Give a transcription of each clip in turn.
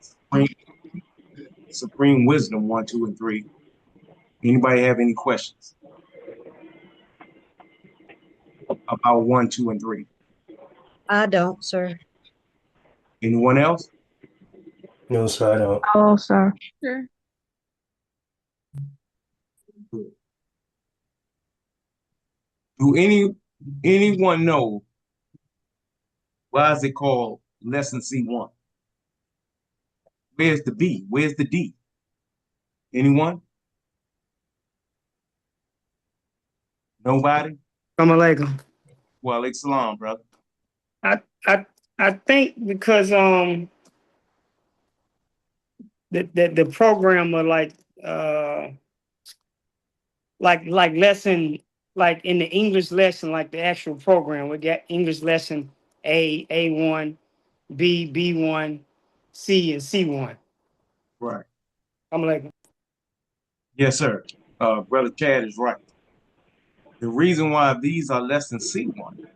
Supreme, Supreme Wisdom 1, 2, and 3. Anybody have any questions about 1, 2, and 3? I don't, sir. Anyone else? No, sir, I don't. Oh, sir. Sure. Good. Do anyone know why is it called lesson C1? Where's the B? Where's the D? Anyone? Nobody? Alaikum. Well, salam, brother. I I I think because the program of uh like lesson like in the English lesson, like the actual program, we got English lesson A1, B1, C and C1. Right. I'm like, Yes, sir. Brother Chad is right. The reason why these are lesson C1,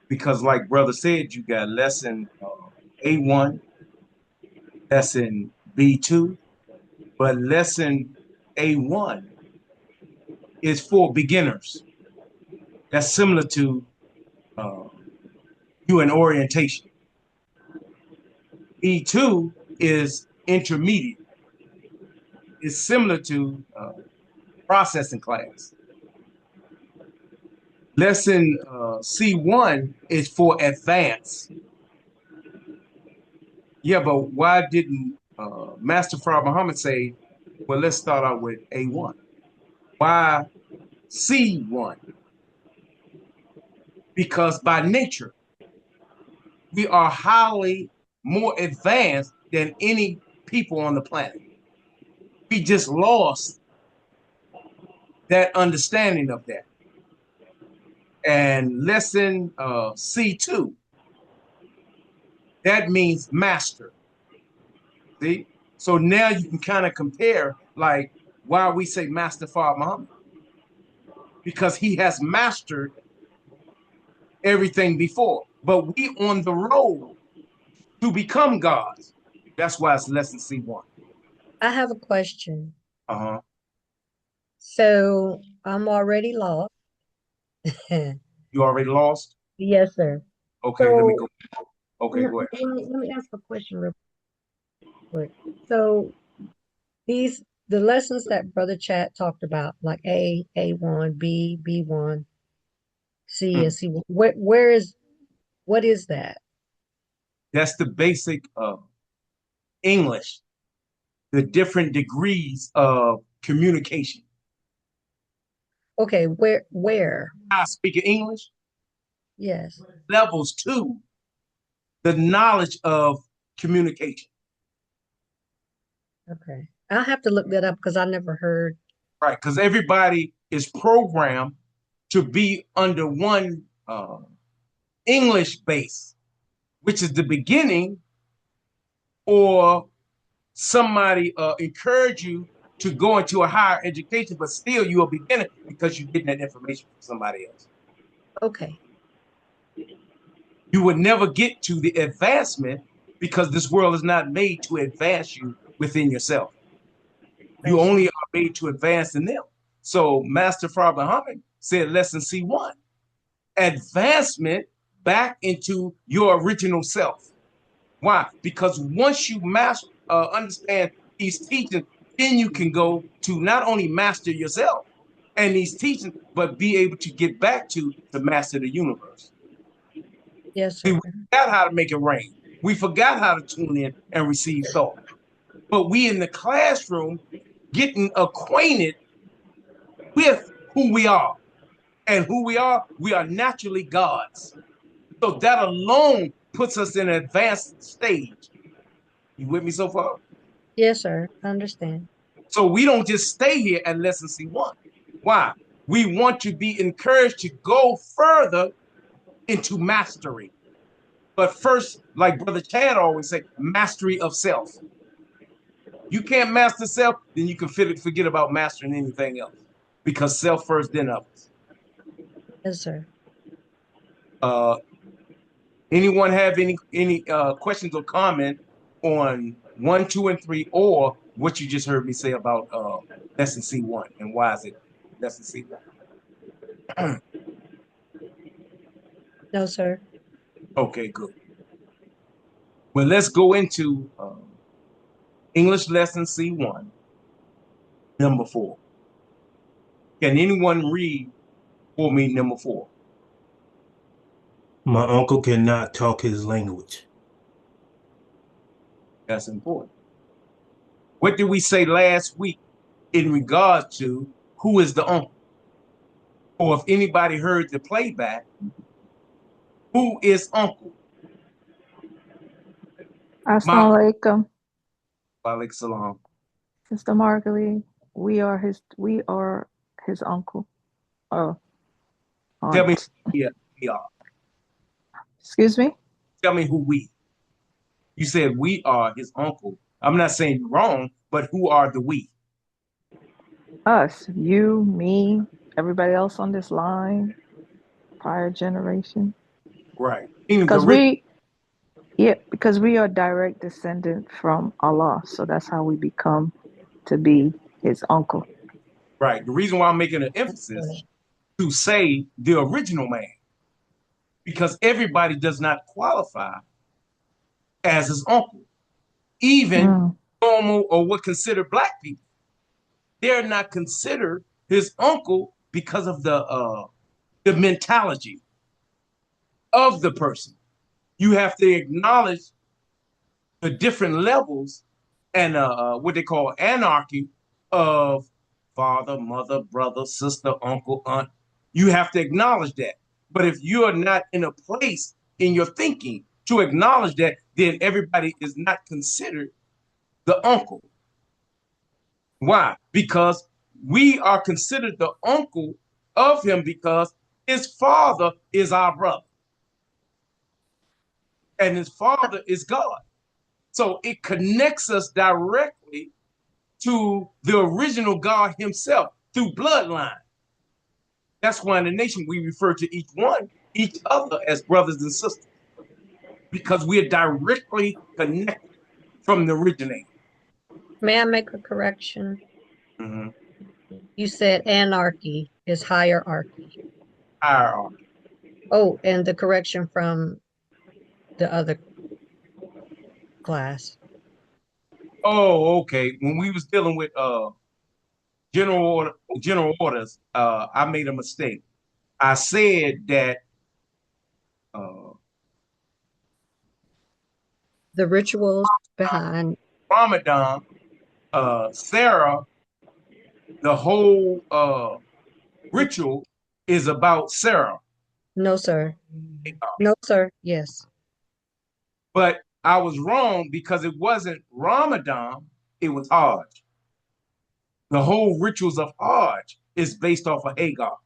because like brother said, you got lesson A1, lesson B2, but lesson A1 is for beginners. That's similar to uh, you in orientation. B2 is intermediate. It's similar to processing class. Lesson C1 is for advanced. Yeah, but why didn't Master Farah Muhammad say, well, let's start out with A1? Why C1? Because by nature, we are highly more advanced than any people on the planet. We just lost that understanding of that. And lesson C2, that means master. See? So now you can kind of compare, like, why we say Master Farah Muhammad. Because he has mastered everything before. But we on the road to become gods. That's why it's lesson C1. I have a question. Uh-huh. So I'm already lost. You already lost? Yes, sir. Okay, let me So go. Okay, go ahead. let me ask a question real quick. So the lessons that Brother Chat talked about, like A1, B1, C, Hmm. and C1, where is what is that? That's the basic English, the different degrees of communication. Okay, where? I speak English, Yes. levels two, the knowledge of communication. Okay. I'll have to look that up because I never heard. Right, because everybody is programmed to be under one English base, which is the beginning, or somebody encourage you to go into a higher education, but still you're a beginner because you're getting that information from somebody else. Okay. You would never get to the advancement because this world is not made to advance you within yourself. You Yes, sir. only are made to advance in them. So Master Farah Muhammad said lesson C1, advancement back into your original self. Why? Because once you understand these teachings, then you can go to not only master yourself and these teachings, but be able to get back to master the universe. Yes, See, sir. we forgot how to make it rain. We forgot how to tune in and receive thought. But we in the classroom getting acquainted with who we are. And who we are naturally gods. So that alone puts us in an advanced stage. You with me so far? Yes, sir. I understand. So we don't just stay here at lesson C1. Why? We want to be encouraged to go further into mastery. But first, like Brother Chad always say, mastery of self. You can't master self, then you can forget about mastering anything else. Because self first, then others. Yes, sir. Uh, anyone have any questions or comment on 1, 2, and 3, or what you just heard me say about lesson C1 and why is it lesson C1? No, sir. Okay, good. Well, let's go into English lesson C1, number 4. Can anyone read for me number 4? My uncle cannot talk his language. That's important. What did we say last week in regard to who is the uncle? Or if anybody heard the playback, who is uncle? Assalamu alaikum, Alaikum salam. Mr. Markley. We are his uncle. Oh, Tell me aunt. who we are. Excuse me? Tell me who we. You said we are his uncle. I'm not saying you're wrong, but who are the we? Us, you, me, everybody else on this line, prior generation. Right. Because we are direct descendant from Allah, so that's how we become to be his uncle. Right. The reason why I'm making an emphasis to say the original man, because everybody does not qualify as his uncle, even normal or what considered black people. They're not considered his uncle because of the mentality of the person. You have to acknowledge the different levels and what they call anarchy of father, mother, brother, sister, uncle, aunt. You have to acknowledge that. But if you're not in a place in your thinking to acknowledge that, then everybody is not considered the uncle. Why? Because we are considered the uncle of him because his father is our brother. And his father is God. So it connects us directly to the original God himself through bloodline. That's why in the nation we refer to each other as brothers and sisters, because we are directly connected from the originator. May I make a correction? Mm-hmm. You said anarchy is hierarchy. Hierarchy. Oh, and the correction from the other class. Oh, okay. When we was dealing with general orders, I made a mistake. I said that The rituals behind. Ramadan, Sarah, the whole ritual is about Sarah. No, sir. No, sir. Yes. But I was wrong because it wasn't Ramadan, it was Hajj. The whole rituals of Hajj is based off of Hagar.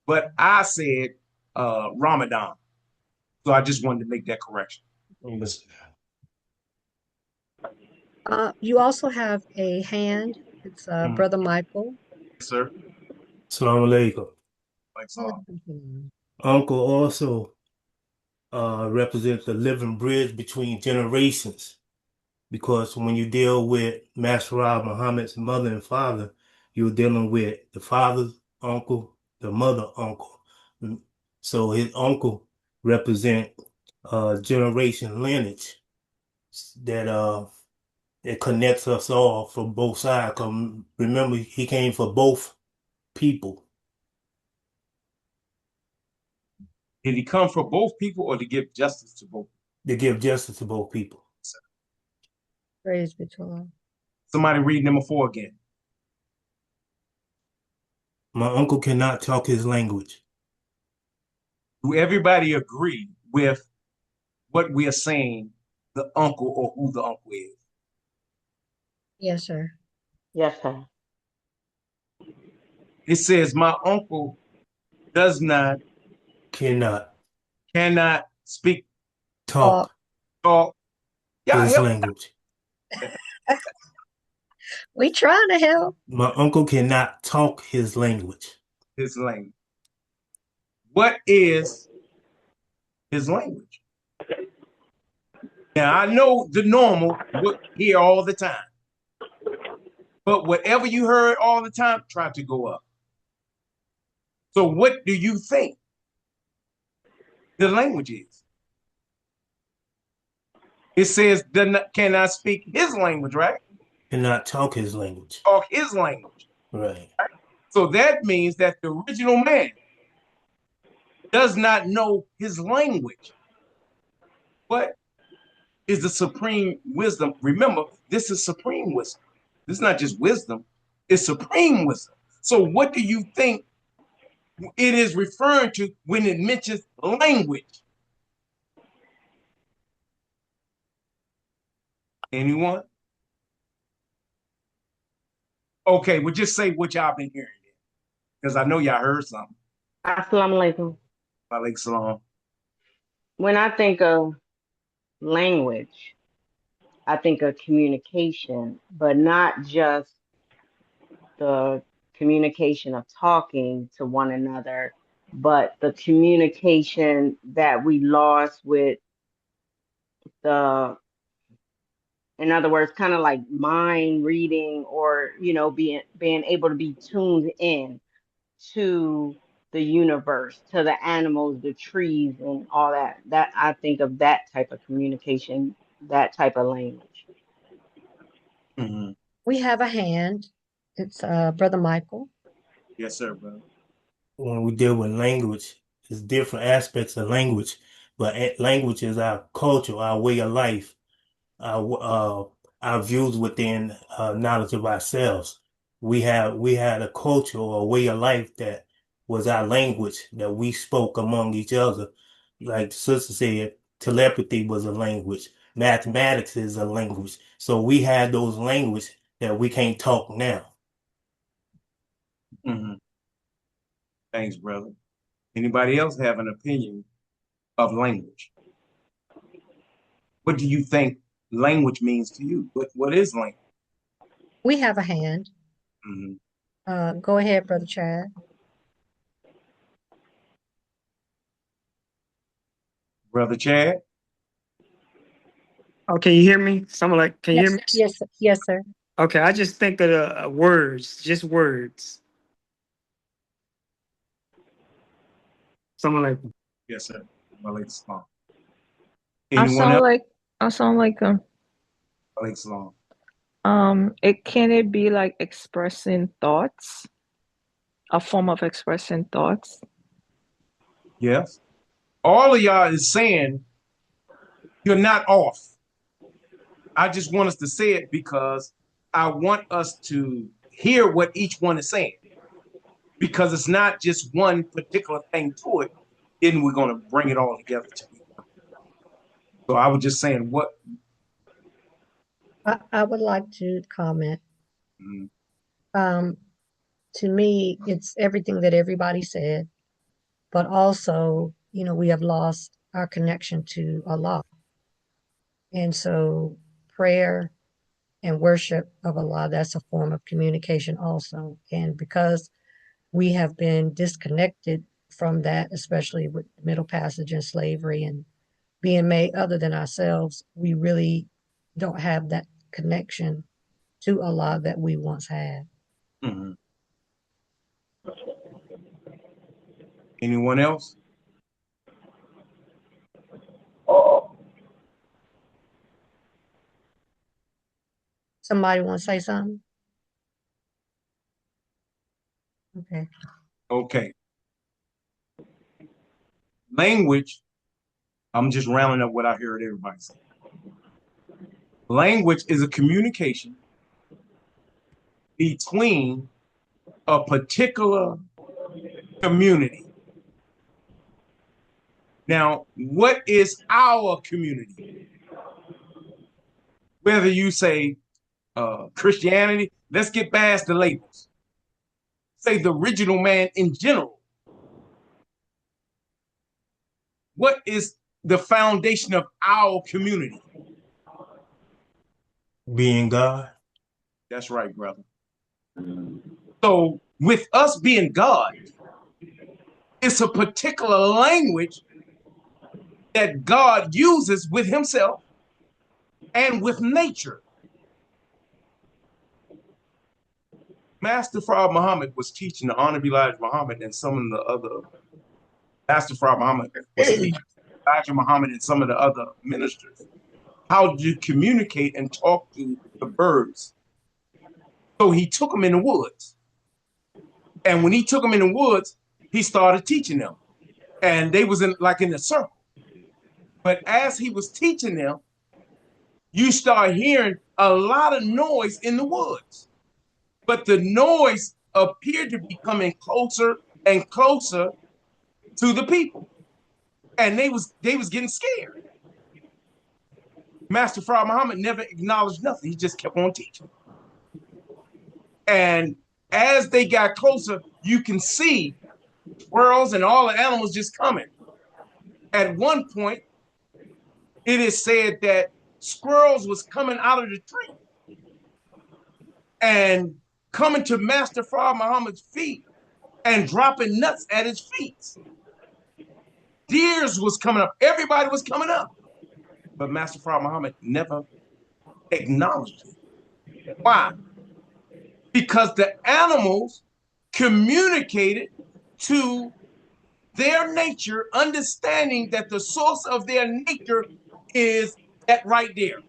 But I said Ramadan. So I just wanted to make that correction. You also have a hand. It's Brother Michael. Yes, sir. Assalamu alaikum. Oh, Uncle also represents the living bridge between generations, because when you deal with Master Muhammad's mother and father, you're dealing with the father's uncle, the mother uncle. So his uncle represent generation lineage that it connects us all from both sides. 'Cause remember, he came for both people. Did he come for both people or to give justice to both? To give justice to both people. praise be to Allah. Somebody read number 4 again. My uncle cannot talk his language. Do everybody agree with what we are saying, the uncle or who the uncle is? Yes, sir. Yes, sir. It says my uncle Cannot speak, talk Yeah, his help. language. We trying to help. My uncle cannot talk his language. His language. What is his language? Now, I know the normal would hear all the time, but whatever you heard all the time, try to go up. So what do you think the language is? It says, cannot speak his language, right? Cannot talk his language. Talk his language. Right. So that means that the original man does not know his language. What is the supreme wisdom? Remember, this is supreme wisdom. This is not just wisdom, it's supreme wisdom. So what do you think it is referring to when it mentions language? Anyone? Okay, well, just say what y'all been hearing, because I know y'all heard something. Assalamu alaikum. Alaikum salam. When I think of language, I think of communication, but not just the communication of talking to one another, but the communication that we lost with the, in other words, kind of like mind reading, or, you know, being able to be tuned in to the universe, to the animals, the trees, and all that. That I think of that type of communication, that type of language. Mm-hmm. We have a hand. It's Brother Michael. Yes, sir, brother. When we deal with language, there's different aspects of language, but language is our culture, our way of life, our views within knowledge of ourselves. We had a culture or a way of life that was our language that we spoke among each other. Like the sister said, telepathy was a language. Mathematics is a language. So we had those language that we can't talk now. Mm-hmm. Thanks, brother. Anybody else have an opinion of language? What do you think language means to you? What is language? We have a hand. Mm-hmm. Go ahead, Brother Chad. Brother Chad? Oh, can you hear me? Someone like, can you hear me? Yes, yes, sir. Okay, I just think of the words, just words. Someone like, Yes, sir. Alaikum salam. I Anyone sound else? like I sound like Alaikum salam. it be like expressing thoughts, a form of expressing thoughts. Yes. All of y'all is saying you're not off. I just want us to say it because I want us to hear what each one is saying. Because it's not just one particular thing to it, then we're going to bring it all together. So I was just saying what. I would like to comment. Mm-hmm. To me, it's everything that everybody said, but also, you know, we have lost our connection to Allah. And so prayer and worship of Allah, that's a form of communication also. And because we have been disconnected from that, especially with the Middle Passage and slavery and being made other than ourselves, we really don't have that connection to Allah that we once had. Mm-hmm. Anyone else? Somebody want to say something? Okay. Okay. Language, I'm just rounding up what I heard everybody say. Language is a communication between a particular community. Now, what is our community? Whether you say Christianity, let's get past the labels. Say the original man in general. What is the foundation of our community? Being God. That's right, brother. So with us being God, it's a particular language that God uses with himself and with nature. Master Fard Muhammad was teaching the Honorable Elijah Muhammad and some of the other Master Fard Muhammad was teaching Elijah Muhammad and some of the other ministers how to communicate and talk to the birds. So he took them in the woods. And when he took them in the woods, he started teaching them. And they was in a circle. But as he was teaching them, you start hearing a lot of noise in the woods. But the noise appeared to be coming closer and closer to the people. And they was getting scared. Master Fard Muhammad never acknowledged nothing. He just kept on teaching. And as they got closer, you can see squirrels and all the animals just coming. At one point, it is said that squirrels was coming out of the tree and coming to Master Fard Muhammad's feet and dropping nuts at his feet. Deers was coming up. Everybody was coming up. But Master Fard Muhammad never acknowledged it. Why? Because the animals communicated to their nature, understanding that the source of their nature is that right there.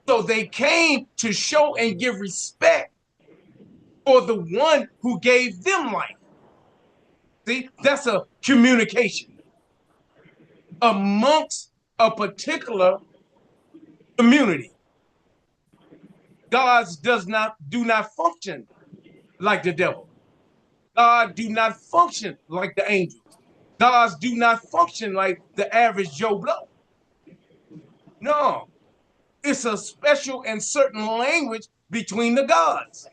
So they came to show and give respect for the one who gave them life. See, that's a communication amongst a particular community. Gods do not function like the devil. God do not function like the angels. Gods do not function like the average Joe Blow. No, it's a special and certain language between the gods.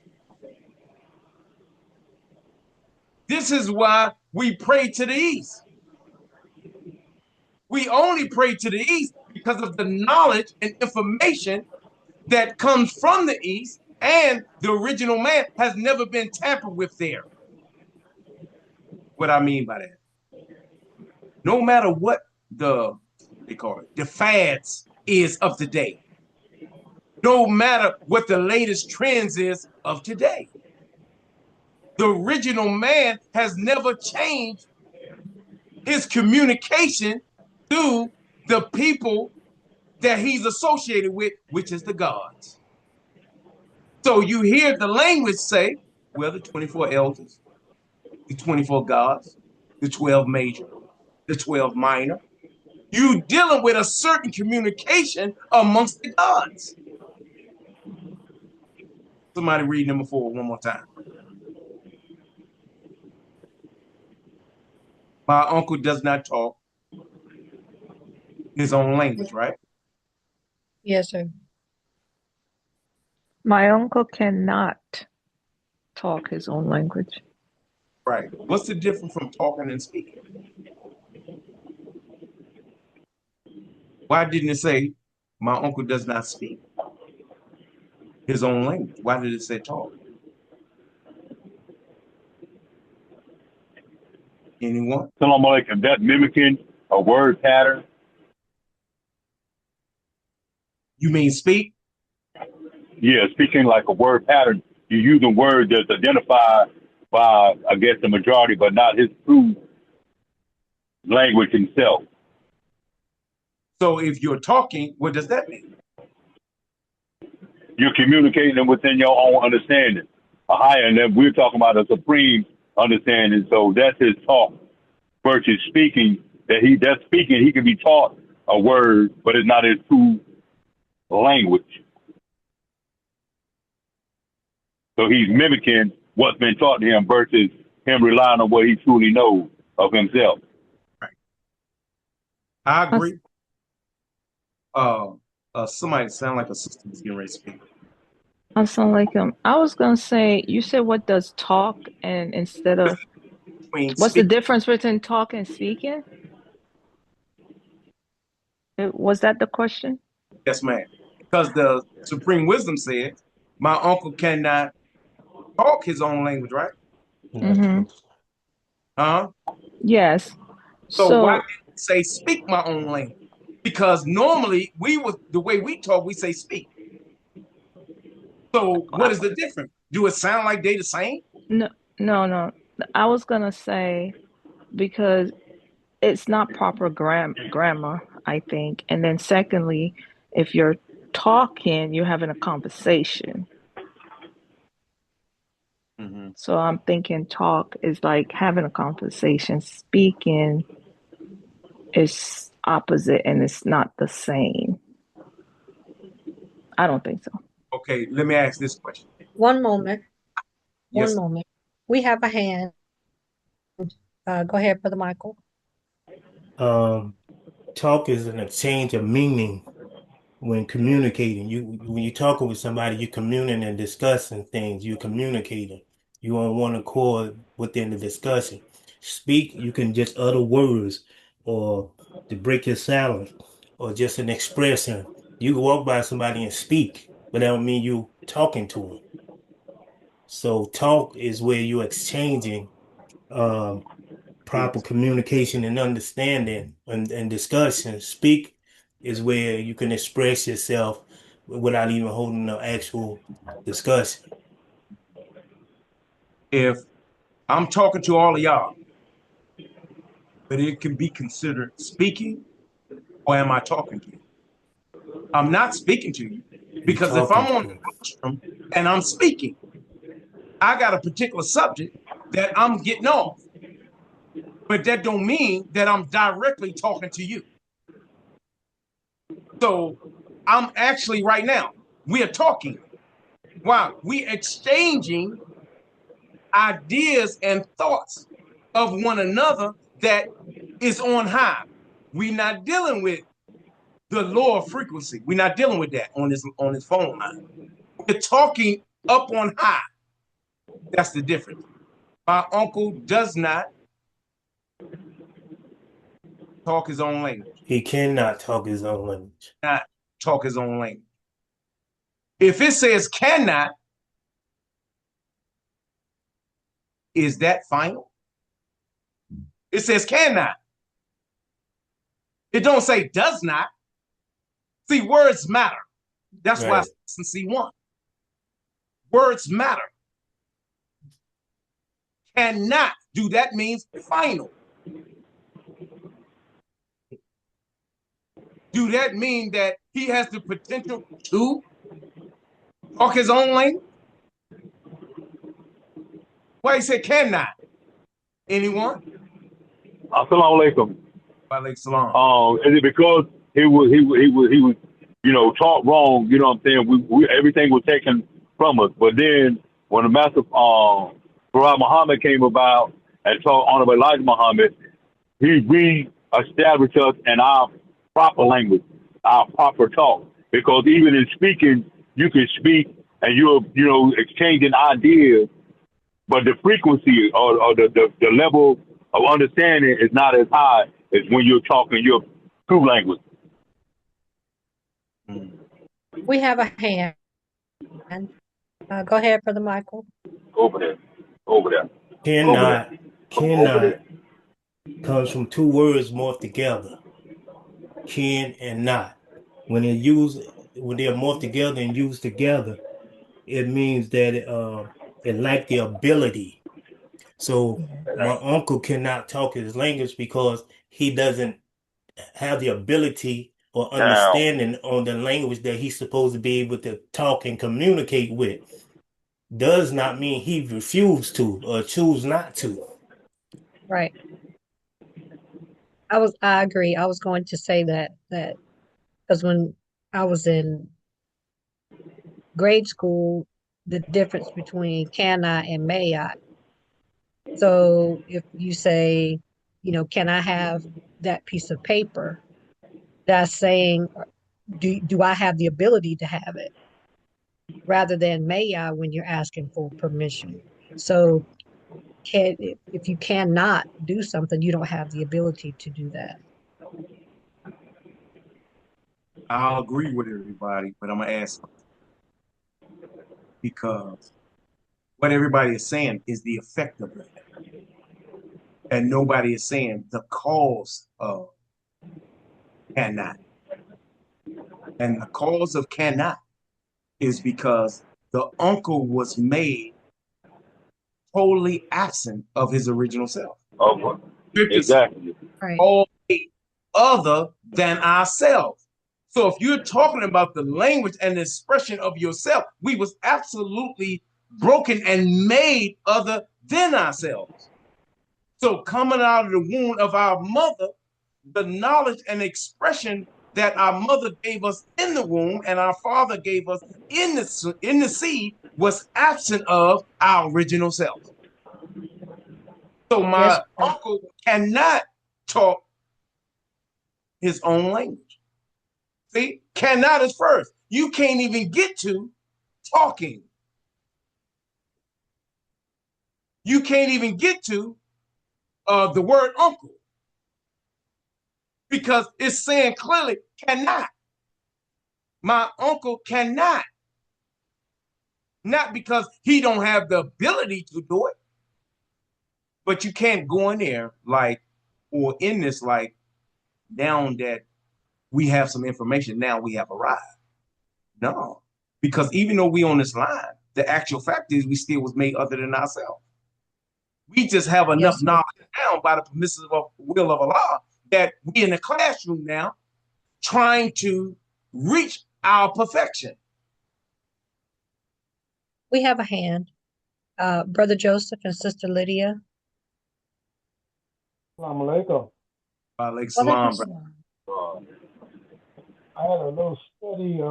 This is why we pray to the east. We only pray to the east because of the knowledge and information that comes from the east, and the original man has never been tampered with there. What I mean by that, no matter what the fads is of today, no matter what the latest trends is of today, the original man has never changed his communication to the people that he's associated with, which is the gods. So you hear the language say, well, the 24 elders, the 24 gods, the 12 major, the 12 minor. You dealing with a certain communication amongst the gods. Somebody read number 4 one more time. My uncle does not talk his own language, right? Yes, sir. My uncle cannot talk his own language. Right. What's the difference from talking and speaking? Why didn't it say my uncle does not speak his own language? Why did it say talk? Anyone? Salam alaikum. That mimicking a word pattern. You mean speak? Yeah, speaking like a word pattern. You're using words that's identified by, I guess, the majority, but not his true language himself. So if you're talking, what does that mean? You're communicating within your own understanding. A higher, and then we're talking about a supreme understanding. So that's his talk versus speaking. That's speaking. He can be taught a word, but it's not his true language. So he's mimicking what's been taught to him versus him relying on what he truly knows of himself. Right. I agree. Somebody sound like a sister is getting ready to speak. Assalamualaikum. I was gonna say, you said what does talk and instead of what's the difference between talk and speaking? Was that the question? Yes, ma'am. Because the Supreme Wisdom said, my uncle cannot talk his own language, right? Mm-hmm. Huh? Yes. So why did it say speak my own language? Because normally the way we talk, we say speak. So what is the difference? Do it sound like they the same? No. I was gonna say because it's not proper grammar, I think. And then secondly, if you're talking, you're having a conversation. So I'm thinking talk is like having a conversation. Speaking is opposite and it's not the same. I don't think so. Okay, let me ask this question. One moment. Yes. One moment. We have a hand. Go ahead, Brother Michael. Talk is an exchange of meaning when communicating. When you're talking with somebody, you're communing and discussing things. You're communicating. You on one accord within the discussion. Speak, you can just utter words or to break your silence or just an expression. You can walk by somebody and speak, but that don't mean you talking to them. So talk is where you're exchanging proper communication and understanding and discussion. Speak is where you can express yourself without even holding an actual discussion. If I'm talking to all of y'all, but it can be considered speaking, or am I talking to you? I'm not speaking to you because if I'm on the rostrum and I'm speaking, I got a particular subject that I'm getting off. But that don't mean that I'm directly talking to you. So I'm actually right now, we are talking. Wow, we exchanging ideas and thoughts of one another that is on high. We're not dealing with the lower frequency. We're not dealing with that on this phone line. We're talking up on high. That's the difference. My uncle does not talk his own language. He cannot talk his own language. Not talk his own language. If it says cannot, is that final? It says cannot. It don't say does not. See, words matter. That's why it's in C1. Words matter. Cannot. Do that means final? Do that mean that he has the potential to talk his own language? Why he said cannot? Anyone? Assalamu alaikum. Walaikum salam. Is it because he was taught wrong? You know what I'm saying? We everything was taken from us. But then when the Master Farad Muhammad came about and taught Honorable Elijah Muhammad, he re-established us in our proper language, our proper talk. Because even in speaking, you can speak and you're exchanging ideas, but the frequency or the level of understanding is not as high as when you're talking your true language. We have a hand. Go ahead, Brother Michael. Over there. Cannot comes from two words morphed together. Can and not. When they're morphed together and used together, it means that it lack the ability. So my uncle cannot talk his language because he doesn't have the ability or understanding on the language that he's supposed to be able to talk and communicate with. Does not mean he refused to or choose not to. Right. I agree. I was going to say that because when I was in grade school, the difference between can I and may I. So if you say, can I have that piece of paper? That's saying, do I have the ability to have it? Rather than may I when you're asking for permission. So if you cannot do something, you don't have the ability to do that. I'll agree with everybody, but I'm gonna ask something. Because what everybody is saying is the effect of it. And nobody is saying the cause of cannot. And the cause of cannot is because the uncle was made totally absent of his original self. Oh, Scriptures exactly. Right. all other than ourselves. So if you're talking about the language and the expression of yourself, we was absolutely broken and made other than ourselves. So coming out of the womb of our mother, the knowledge and expression that our mother gave us in the womb and our father gave us in the seed was absent of our original self. So Yes, my sir. uncle cannot talk his own language. See, cannot is first. You can't even get to talking. You can't even get to the word uncle because it's saying clearly cannot. My uncle cannot. Not because he don't have the ability to do it, but you can't go in there like, or in this like, now that we have some information, now we have arrived. No, because even though we on this line, the actual fact is we still was made other than ourselves. We just have enough Yes, sir. knowledge now by the permissive will of Allah that we in the classroom now trying to reach our perfection. We have a hand. Brother Joseph and Sister Lydia. Assalamu alaikum. Alaikum Walaikum salam, brother. salam. I had a little study,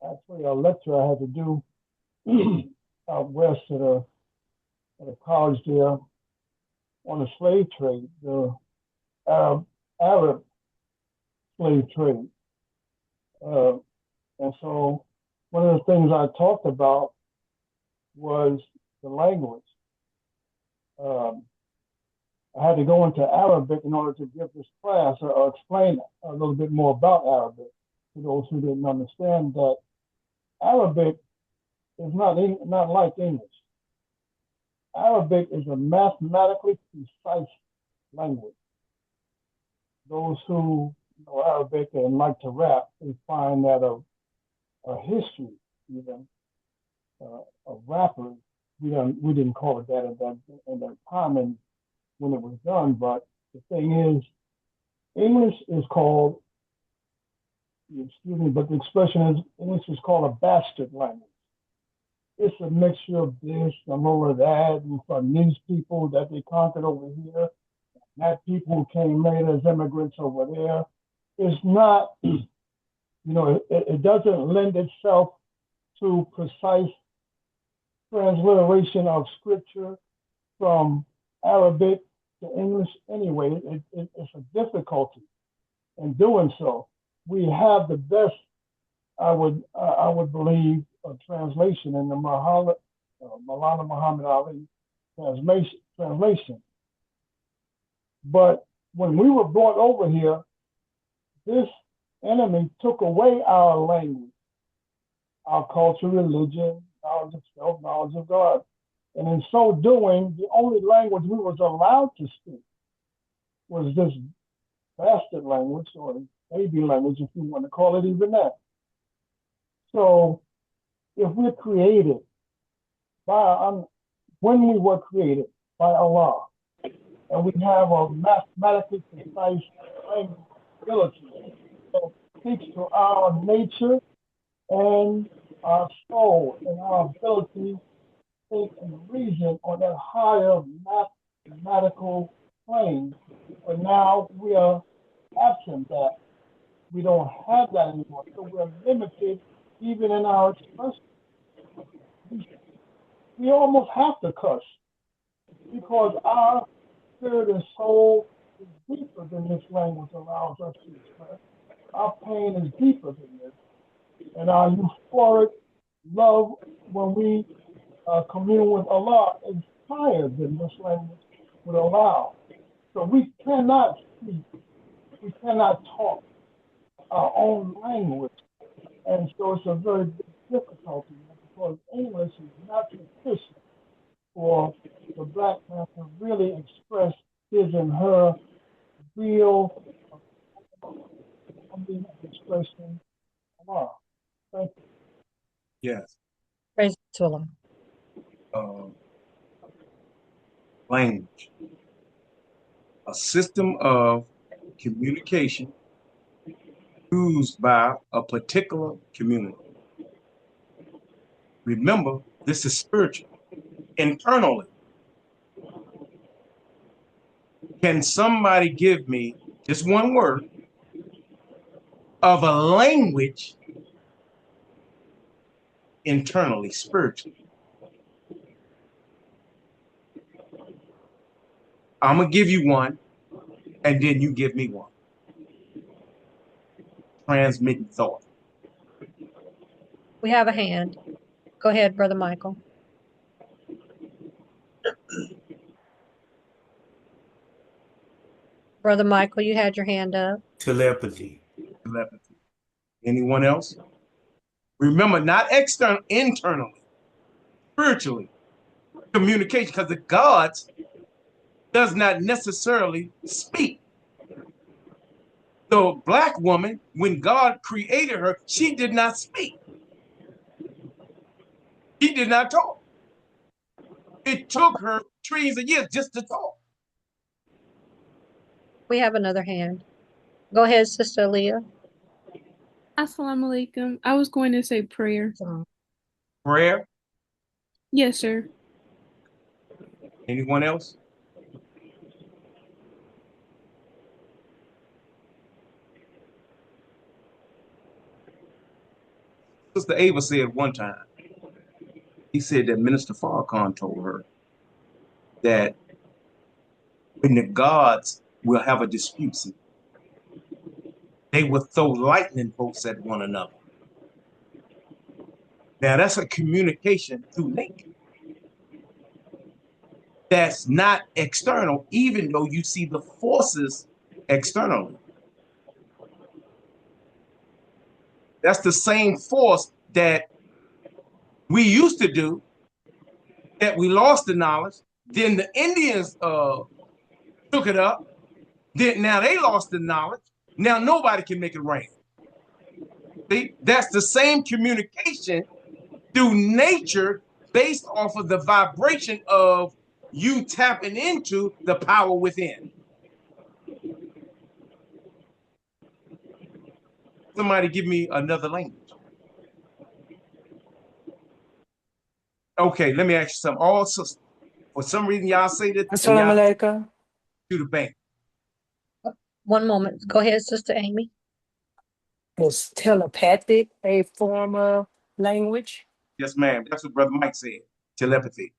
actually a lecture I had to do out west at a college there on the slave trade, the Arab slave trade. And so one of the things I talked about was the language. I had to go into Arabic in order to give this class or explain a little bit more about Arabic to those who didn't understand that Arabic is not like English. Arabic is a mathematically precise language. Those who know Arabic and like to rap, they find that a history, even of rappers, we didn't call it that in that time and when it was done. But the thing is, English is called, excuse me, but the expression is English is called a bastard language. It's a mixture of this, some over that, and from these people that they conquered over here, that people who came later as immigrants over there. It's not, it doesn't lend itself to precise transliteration of scripture from Arabic to English anyway. It's a difficulty in doing so. We have the best, I would believe, a translation in the Maulana Muhammad Ali translation. But when we were brought over here, this enemy took away our language, our culture, religion, knowledge of self, knowledge of God. And in so doing, the only language we was allowed to speak was this bastard language, or baby language, if you want to call it even that. So if we're created when we were created by Allah, and we have a mathematically precise language ability that speaks to our nature and our soul and our ability to think and reason on that higher mathematical plane. But now we are absent that. We don't have that anymore. So we're limited even in our expression. We almost have to cuss because our spirit and soul is deeper than this language allows us to express. Our pain is deeper than this. And our euphoric love when we commune with Allah is higher than this language would allow. So we cannot speak, we cannot talk our own language. And so it's a very big difficulty because English is not sufficient for the black man to really express his and her real, illustration tomorrow. Thank you. Yes. Praise to Allah. Uh, language. A system of communication used by a particular community. Remember, this is spiritual. Internally, can somebody give me just one word of a language internally, spiritually? I'm going to give you one, and then you give me one. Transmitting thought. We have a hand. Go ahead, Brother Michael. Brother Michael, you had your hand up. Telepathy. Telepathy. Anyone else? Remember, not external, internally, spiritually, communication, because the gods does not necessarily speak. The black woman, when God created her, she did not speak. She did not talk. It took her trees of years just to talk. We have another hand. Go ahead, Sister Leah. Assalamu alaikum. I was going to say prayer. Prayer. Yes, sir. Anyone else? Sister Ava said one time, he said that Minister Farrakhan told her that when the gods will have a dispute, they will throw lightning bolts at one another. Now that's a communication through nature. That's not external, even though you see the forces externally. That's the same force that we used to do, that we lost the knowledge. Then the Indians took it up. Then now they lost the knowledge. Now nobody can make it rain. See, that's the same communication through nature based off of the vibration of you tapping into the power within. Somebody give me another language. Okay, let me ask you something. All sisters, for some reason y'all say this and Assalamu y'all alaikum. to the bank. One moment. Go ahead, Sister Amy. Is telepathic a form of language? Yes, ma'am. That's what Brother Mike said. Telepathy.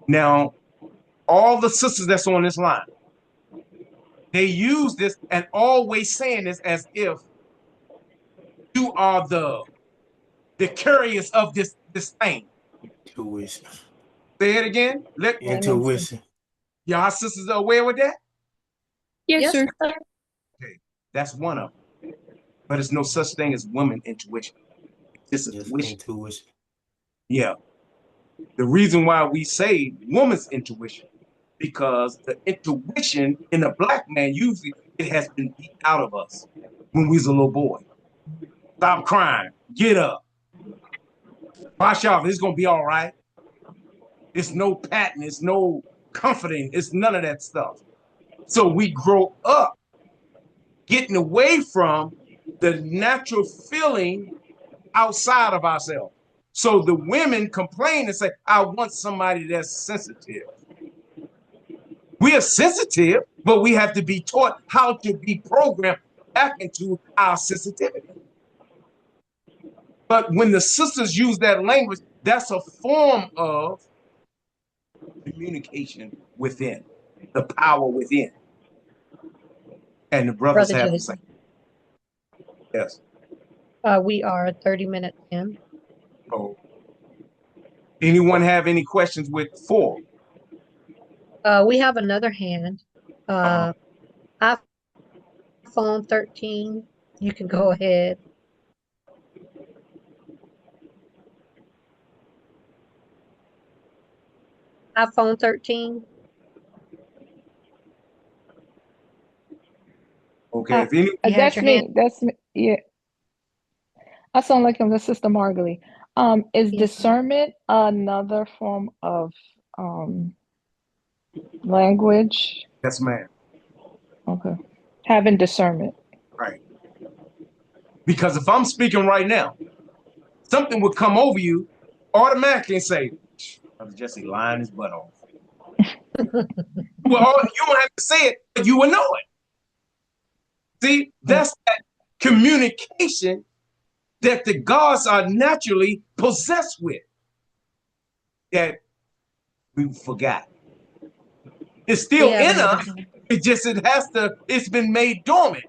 Now, all the sisters that's on this line, they use this and always saying this as if you are the carriers of this thing. Intuition. Say it again. Let Intuition. y'all sisters are aware with that? Yes, sir. Okay, that's one of them. But it's no such thing as woman intuition. It's Yes, intuition. intuition. Yeah. The reason why we say woman's intuition, because the intuition in a black man, usually it has been beat out of us when we was a little boy. Stop crying. Get up. Wash off. It's going to be all right. It's no patting. It's no comforting. It's none of that stuff. So we grow up getting away from the natural feeling outside of ourselves. So the women complain and say, I want somebody that's sensitive. We are sensitive, but we have to be taught how to be programmed back into our sensitivity. But when the sisters use that language, that's a form of communication within, the power within. And the brothers Brother have the Jason. same. Yes. We are 30 minutes in. So, anyone have any questions with 4? We have another hand. iPhone 13. You can go ahead. iPhone 13. Okay, if any, You had That's your hand? me. That's me. Yeah. Assalamu alaikum, the Sister Margalie. Is Yes, ma'am. discernment another form of um language? yes, ma'am. Okay. Having discernment. Right. Because if I'm speaking right now, something would come over you automatically and say, Brother Jesse lying his butt off. Well, you don't have to say it, but you will know it. See, that's that communication that the gods are naturally possessed with that we forgot. It's still Yeah, in Brother us. John. It's been made dormant.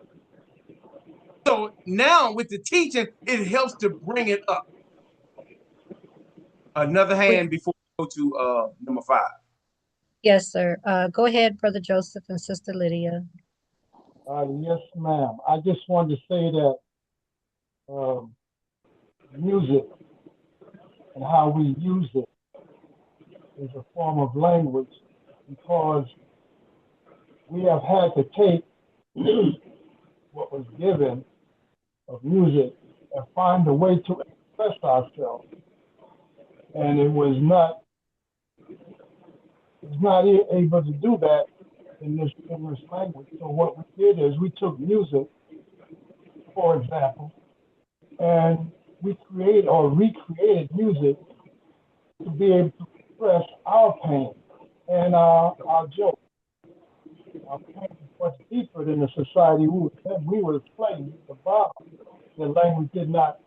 So now with the teaching, it helps to bring it up. Another hand before we go to number 5. Yes, sir. Go ahead, Brother Joseph and Sister Lydia. Yes, ma'am. I just wanted to say that music and how we use it is a form of language because we have had to take what was given of music and find a way to express ourselves. And it was not able to do that in this language. So what we did is we took music, for example, and we created or recreated music to be able to express our pain and our joy. Our pain is much deeper than the society we were slaves to the bottom. The language did not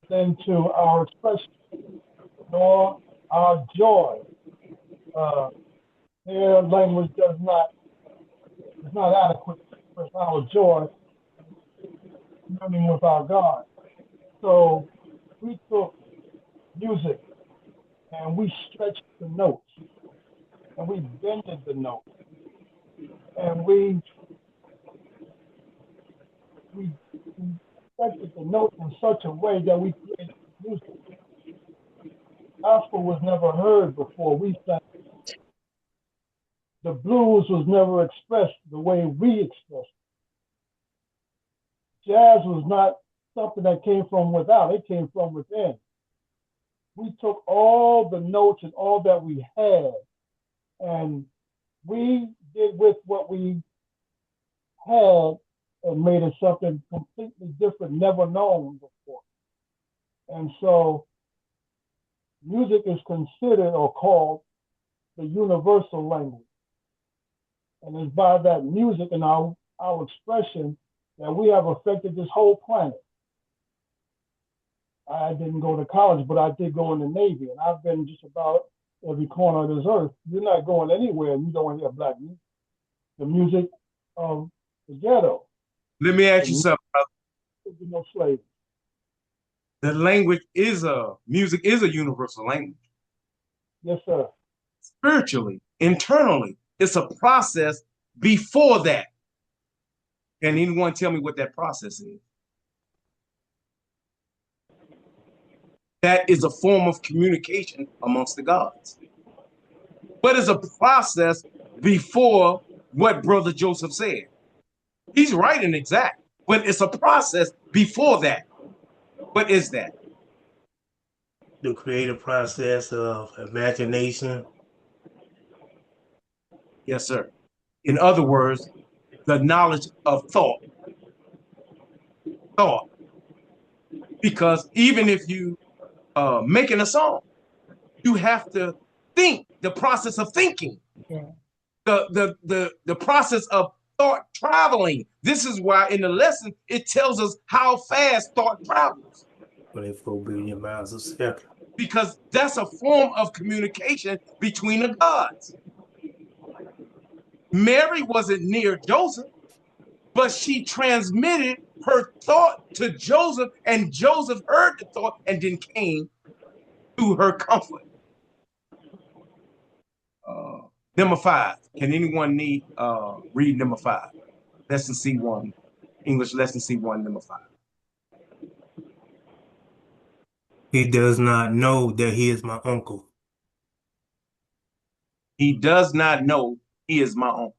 lend to our expression nor our joy. Their language is not adequate to express our joy communing with our God. So we took music and we stretched the notes and we bended the notes and we stretched the notes in such a way that we created music. Gospel was never heard before we sang. The blues was never expressed the way we expressed it. Jazz was not something that came from without, it came from within. We took all the notes and all that we had and we did with what we had and made it something completely different, never known before. And so music is considered or called the universal language. And it's by that music and our expression that we have affected this whole planet. I didn't go to college, but I did go in the Navy, and I've been just about every corner of this earth. You're not going anywhere and you don't hear black music. The music of the ghetto. Let me ask you something, brother. No slavery. The music is a universal language. Yes, sir. Spiritually, internally, it's a process before that. Can anyone tell me what that process is? That is a form of communication amongst the gods. But it's a process before what Brother Joseph said. He's right and exact, but it's a process before that. What is that? The creative process of imagination. Yes, sir. In other words, the knowledge of thought. Thought. Because even if you making a song, you have to think, the process of thinking. Yeah. The process of thought traveling. This is why in the lesson it tells us how fast thought travels. 24 billion miles a second. Because that's a form of communication between the gods. Mary wasn't near Joseph, but she transmitted her thought to Joseph, and Joseph heard the thought and then came to her comfort. Number 5. Can anyone read number 5? Lesson C1. English lesson C1, number 5. He does not know that he is my uncle. He does not know he is my uncle.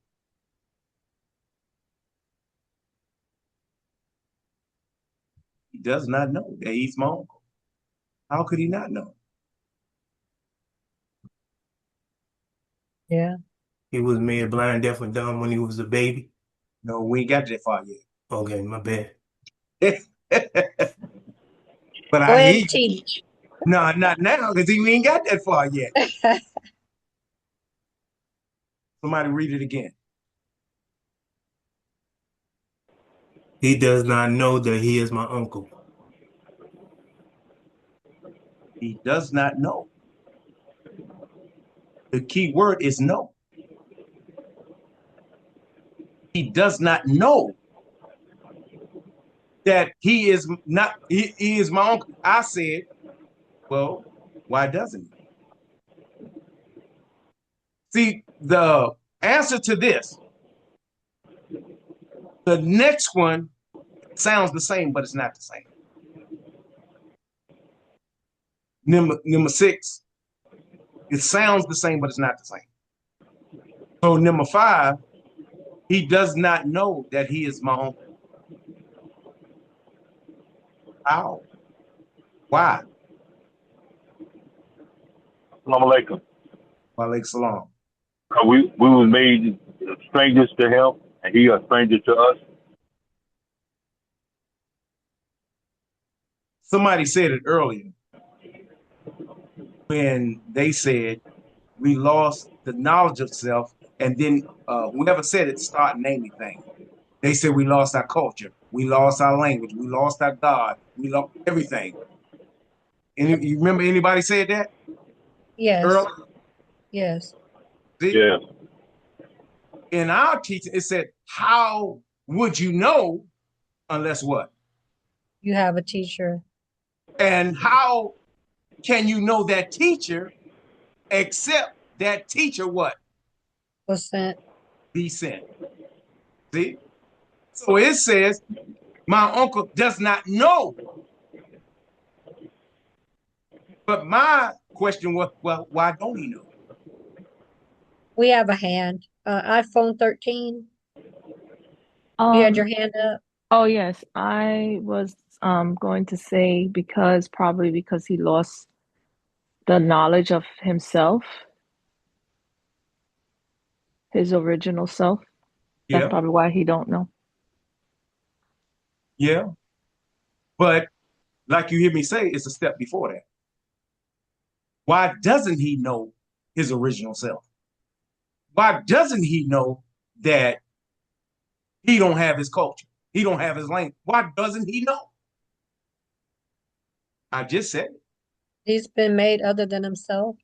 does not know that he's my uncle. How could he not know? Yeah. He was made blind, deaf, and dumb when he was a baby. No, we ain't got that far yet. Okay, my bad. But Go I ahead hear and you. teach. No, not now, because we ain't got that far yet. Somebody read it again. He does not know that he is my uncle. He does not know. The key word is know. He does not know that he is not, he is my uncle. I said, well, why doesn't he? See, the answer to this, the next one sounds the same, but it's not the same. Number 6, it sounds the same, but it's not the same. So number 5, he does not know that he is my uncle. How? Why? Assalamu alaikum. Wa alaikum salam. We was made strangers to him, and he a stranger to us. Somebody said it earlier when they said we lost the knowledge of self, and then whoever said it started naming things. They said we lost our culture, we lost our language, we lost our God, we lost everything. You remember anybody said that? Yes. Earlier? Yes. See? Yeah. In our teaching, it said, how would you know unless what? You have a teacher. And how can you know that teacher except that teacher what? Was sent. Be sent. See? So it says, my uncle does not know. But my question was, well, why don't he know? We have a hand. iPhone 13. You had your hand up. Oh yes, I was going to say probably because he lost the knowledge of himself, his original self. That's Yeah, probably why he don't know. yeah. But like you hear me say, it's a step before that. Why doesn't he know his original self? Why doesn't he know that he don't have his culture? He don't have his language. Why doesn't he know? I just said it. He's been made other than himself.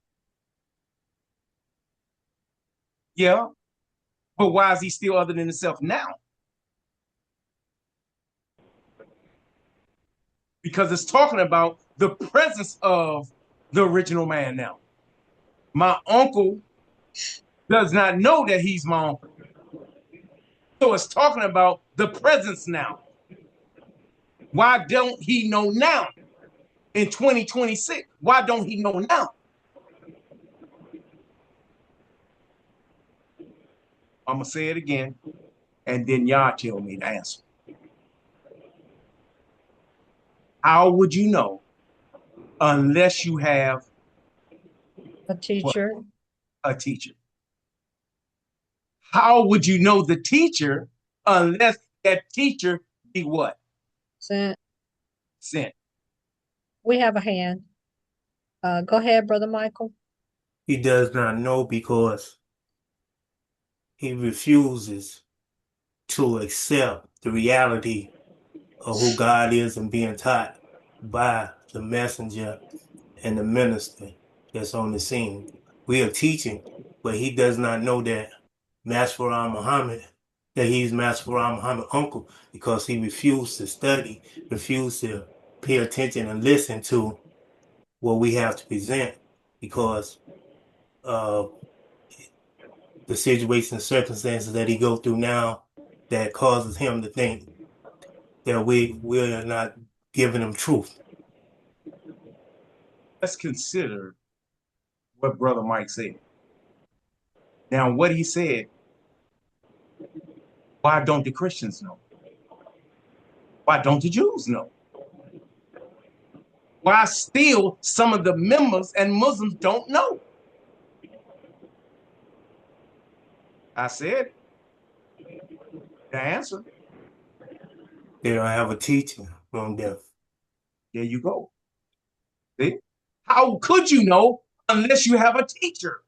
Yeah. But why is he still other than himself now? Because it's talking about the presence of the original man now. My uncle does not know that he's my uncle. So it's talking about the presence now. Why don't he know now in 2026? Why don't he know now? I'm going to say it again, and then y'all tell me the answer. How would you know unless you have A teacher. what? A teacher? How would you know the teacher unless that teacher be what? Sent. Sent. We have a hand. Go ahead, Brother Michael. He does not know because he refuses to accept the reality of who God is and being taught by the messenger and the minister that's on the scene. We are teaching, but he does not know that Master Muhammad, that he's Master Muhammad's uncle, because he refused to study, refused to pay attention and listen to what we have to present, because of the situation and circumstances that he go through now that causes him to think that we're not giving him truth. Let's consider what Brother Mike said. Now, what he said, why don't the Christians know? Why don't the Jews know? Why still some of the members and Muslims don't know? I said the answer. They don't have a teacher on them. There you go. See? How could you know unless you have a teacher?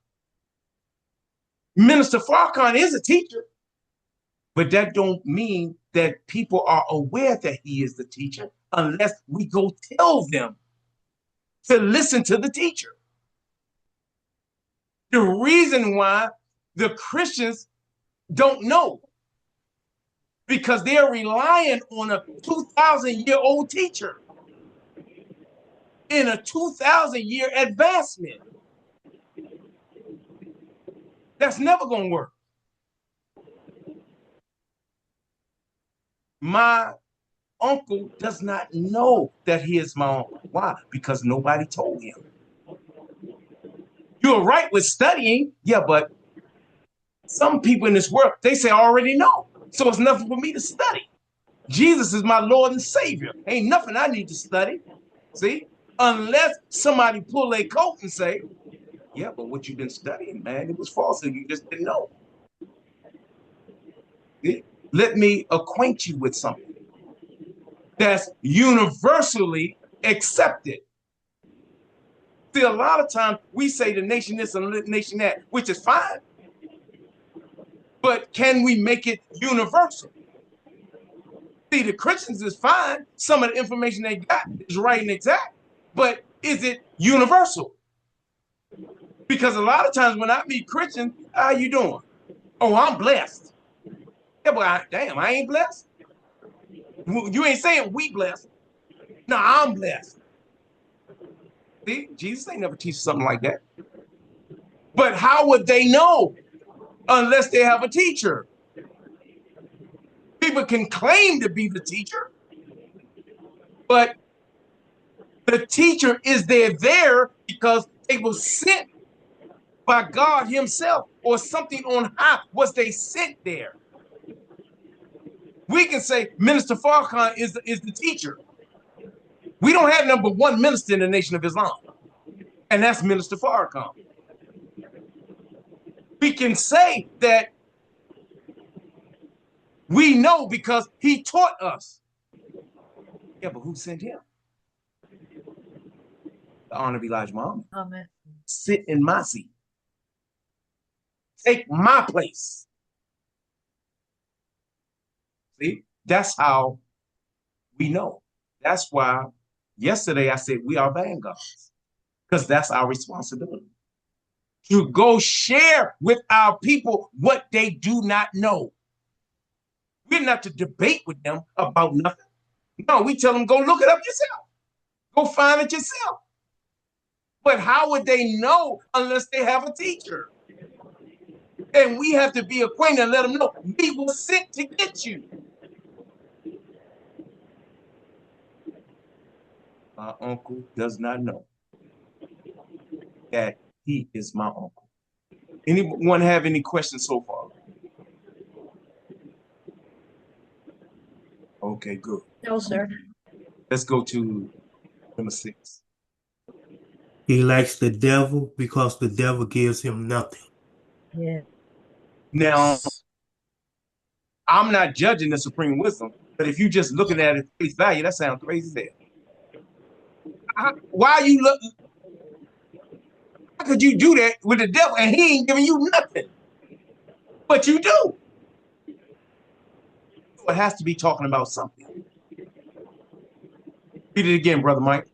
Minister Farrakhan is a teacher, but that don't mean that people are aware that he is the teacher unless we go tell them to listen to the teacher. The reason why the Christians don't know, because they're relying on a 2,000-year-old teacher in a 2,000-year advancement. That's never going to work. My uncle does not know that he is my uncle. Why? Because nobody told him. You're right with studying, yeah, but some people in this world, they say, I already know. So it's nothing for me to study. Jesus is my Lord and Savior. Ain't nothing I need to study. See? Unless somebody pull their coat and say, yeah, but what you've been studying, man, it was false and you just didn't know. See? Let me acquaint you with something that's universally accepted. See, a lot of times we say the nation this and the nation that, which is fine. But can we make it universal? See, the Christians is fine. Some of the information they got is right and exact. But is it universal? Because a lot of times when I meet Christians, how you doing? Oh, I'm blessed. Yeah, but damn, I ain't blessed. You ain't saying we blessed. No, I'm blessed. See, Jesus ain't never teach something like that. But how would they know unless they have a teacher? People can claim to be the teacher, but the teacher is there because they were sent by God himself or something on high. Was they sent there? We can say Minister Farrakhan is the teacher. We don't have number one minister in the Nation of Islam, and that's Minister Farrakhan. We can say that we know because he taught us. Yeah, but who sent him? The Honorable Elijah Muhammad. Amen. Sit in my seat. Take my place. See, that's how we know. That's why yesterday I said we are vanguards, because that's our responsibility. To go share with our people what they do not know. We're not to debate with them about nothing. No, we tell them, go look it up yourself. Go find it yourself. But how would they know unless they have a teacher? And we have to be acquainted and let them know we were sent to get you. My uncle does not know that he is my uncle. Anyone have any questions so far? Okay, good. No, sir. Let's go to number 6. He likes the devil because the devil gives him nothing. Yeah. Now, I'm not judging the supreme wisdom, but if you just looking at it face value, that sounds crazy there. Why you look? How could you do that with the devil and he ain't giving you nothing? But you do. So it has to be talking about something. Read it again, Brother Mike.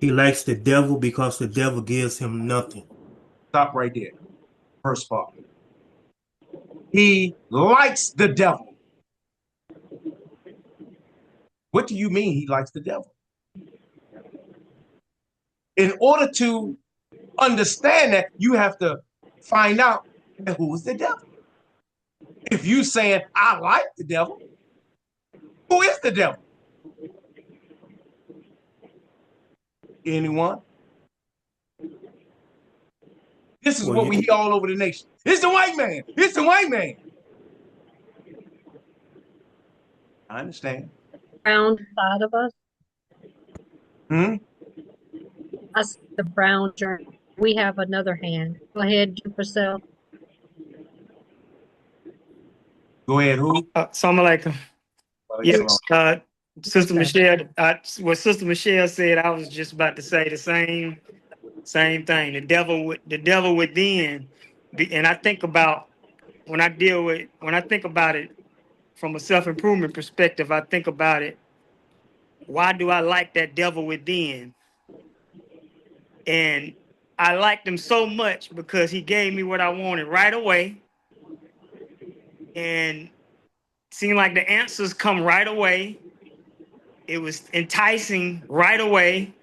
He likes the devil because the devil gives him nothing. Stop right there. First part. He likes the devil. What do you mean he likes the devil? In order to understand that, you have to find out who's the devil. If you saying, I like the devil, who is the devil? Anyone? This is what we hear all over the nation. It's the white man. It's the white man. I understand. Brown side of us. Hmm? That's the brown germ. We have another hand. Go ahead, Jefferson. Go ahead, who? Assalamu alaikum. Yes, Sister Michelle, what Sister Michelle said, I was just about to say the same thing. The devil within, and I think about when I think about it from a self-improvement perspective, I think about it. Why do I like that devil within? And I liked him so much because he gave me what I wanted right away, and seemed like the answers come right away. It was enticing right away.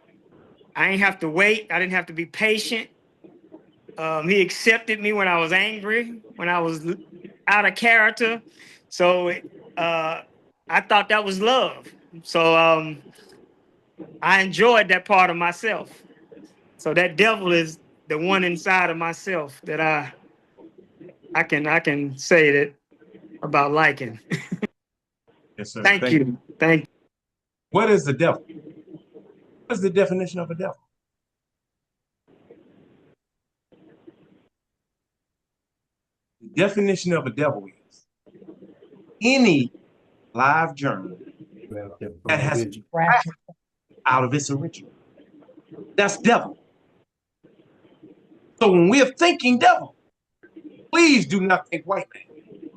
I didn't have to wait. I didn't have to be patient. He accepted me when I was angry, when I was out of character. So I thought that was love. So I enjoyed that part of myself. So that devil is the one inside of myself that I can say that about liking. Yes, sir. Thank you. Thank you. What is the devil? What is the definition of a devil? The definition of a devil is any live germ that has been grafted out of its original. That's devil. So when we're thinking devil, please do not think white man.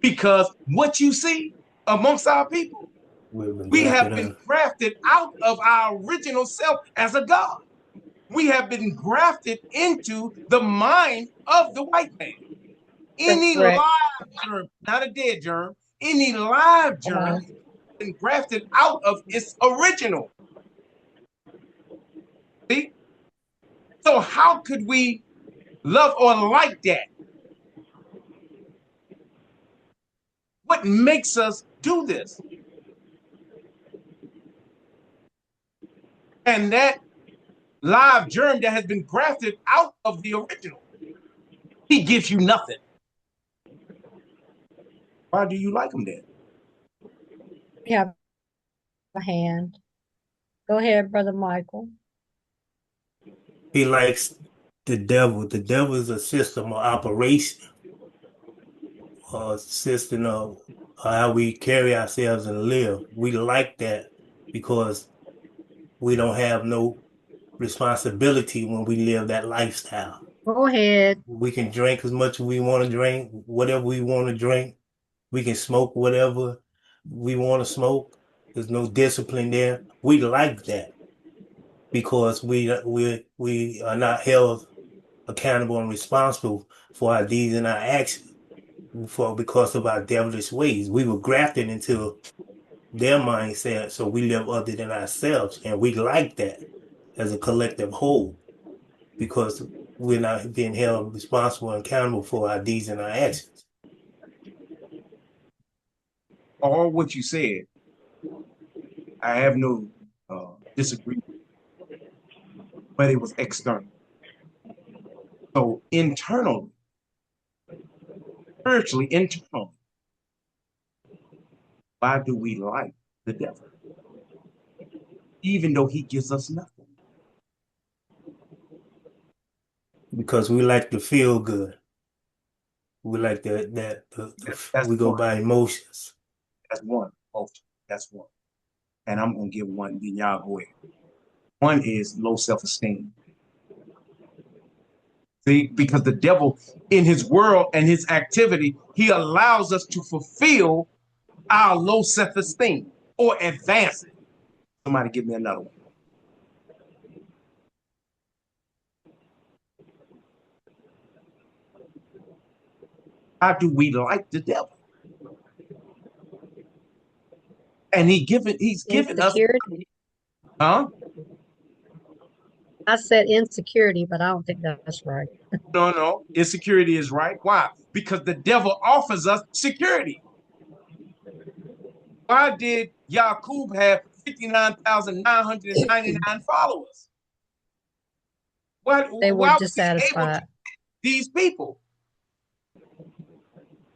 Because what you see amongst our people, we have been grafted out of our original self as a God. We have been grafted into the mind of the white man. Any live germ, not a dead germ, any live germ has been grafted out of its original. See? So how could we love or like that? What makes us do this? And that live germ that has been grafted out of the original, he gives you nothing. Why do you like him then? We have a hand. Go ahead, Brother Michael. He likes the devil. The devil is a system of operation, a system of how we carry ourselves and live. We like that because we don't have no responsibility when we live that lifestyle. Go ahead. We can drink as much as we want to drink, whatever we want to drink. We can smoke whatever we want to smoke. There's no discipline there. We like that because we are not held accountable and responsible for our deeds and our actions because of our devilish ways. We were grafted into their mindset, so we live other than ourselves, and we like that as a collective whole because we're not being held responsible and accountable for our deeds and our actions. All what you said, I have no disagreement, but it was external. So internally, spiritually, internally, why do we like the devil? Even though he gives us nothing. Because we like to feel good. We like we go by emotions. That's one. That's one. And I'm going to give one, then y'all go ahead. One is low self-esteem. See, because the devil in his world and his activity, he allows us to fulfill our low self-esteem or advance it. Somebody give me another one. How do we like the devil? And he's given us, huh? I said insecurity, but I don't think that's right. No. Insecurity is right. Why? Because the devil offers us security. Why did Yaqub have 59,999 followers? They were why dissatisfied. was he able to these people?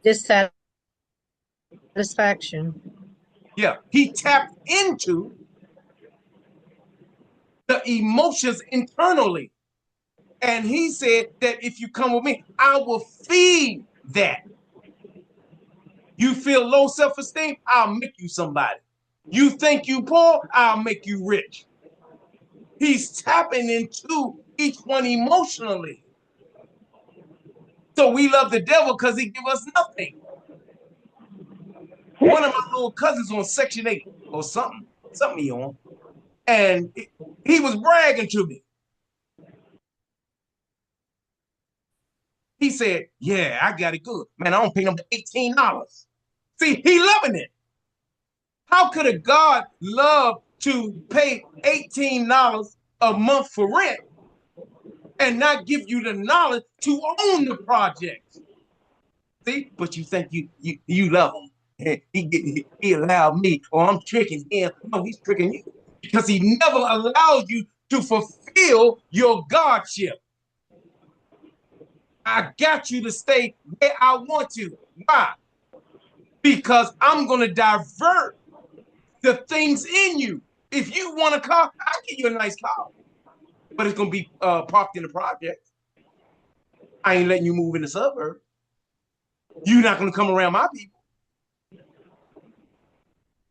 Dissatisfaction. Yeah, he tapped into the emotions internally. And he said that if you come with me, I will feed that. You feel low self-esteem, I'll make you somebody. You think you poor, I'll make you rich. He's tapping into each one emotionally. So we love the devil because he give us nothing. One of my little cousins on Section 8 or something he on, and he was bragging to me. He said, yeah, I got it good. Man, I don't pay them $18. See, he loving it. How could a God love to pay $18 a month for rent and not give you the knowledge to own the project? See, but you think you love him. He allowed me, or I'm tricking him. No, he's tricking you because he never allowed you to fulfill your Godship. I got you to stay where I want to. Why? Because I'm going to divert the things in you. If you want a car, I'll give you a nice car, but it's going to be parked in the project. I ain't letting you move in the suburb. You're not going to come around my people.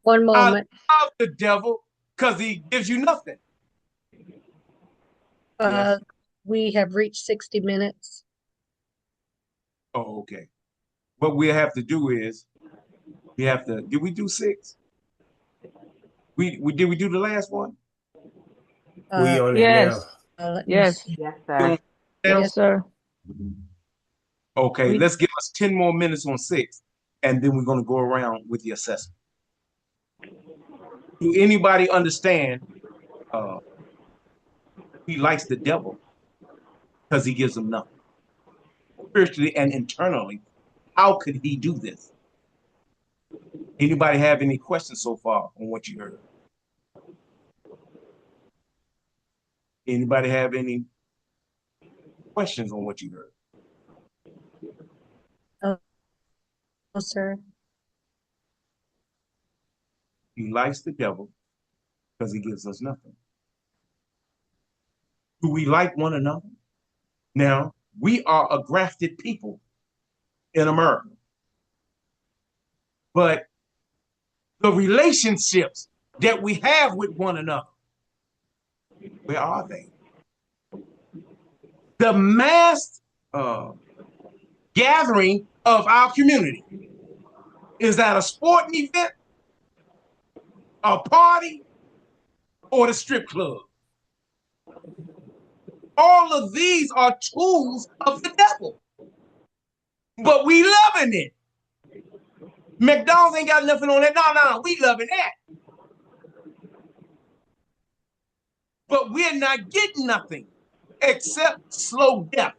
One moment. I love the devil because he gives you nothing. Yes. We have reached 60 minutes. Oh, okay. What we have to do is we have to. Did we do 6? Did we do the last one? We on it Yes. now. Yes. Yes, sir. Yes, sir. Okay, let's give us 10 more minutes on 6, and then we're going to go around with the assessment. Do anybody understand he likes the devil because he gives him nothing? Spiritually and internally, how could he do this? Anybody have any questions so far on what you heard? Anybody have any questions on what you heard? Oh, sir. He likes the devil because he gives us nothing. Do we like one another? Now, we are a grafted people in America. But the relationships that we have with one another, where are they? The mass gathering of our community is that a sporting event, a party, or the strip club. All of these are tools of the devil, but we loving it. McDonald's ain't got nothing on that. No, we loving that. But we're not getting nothing except slow death.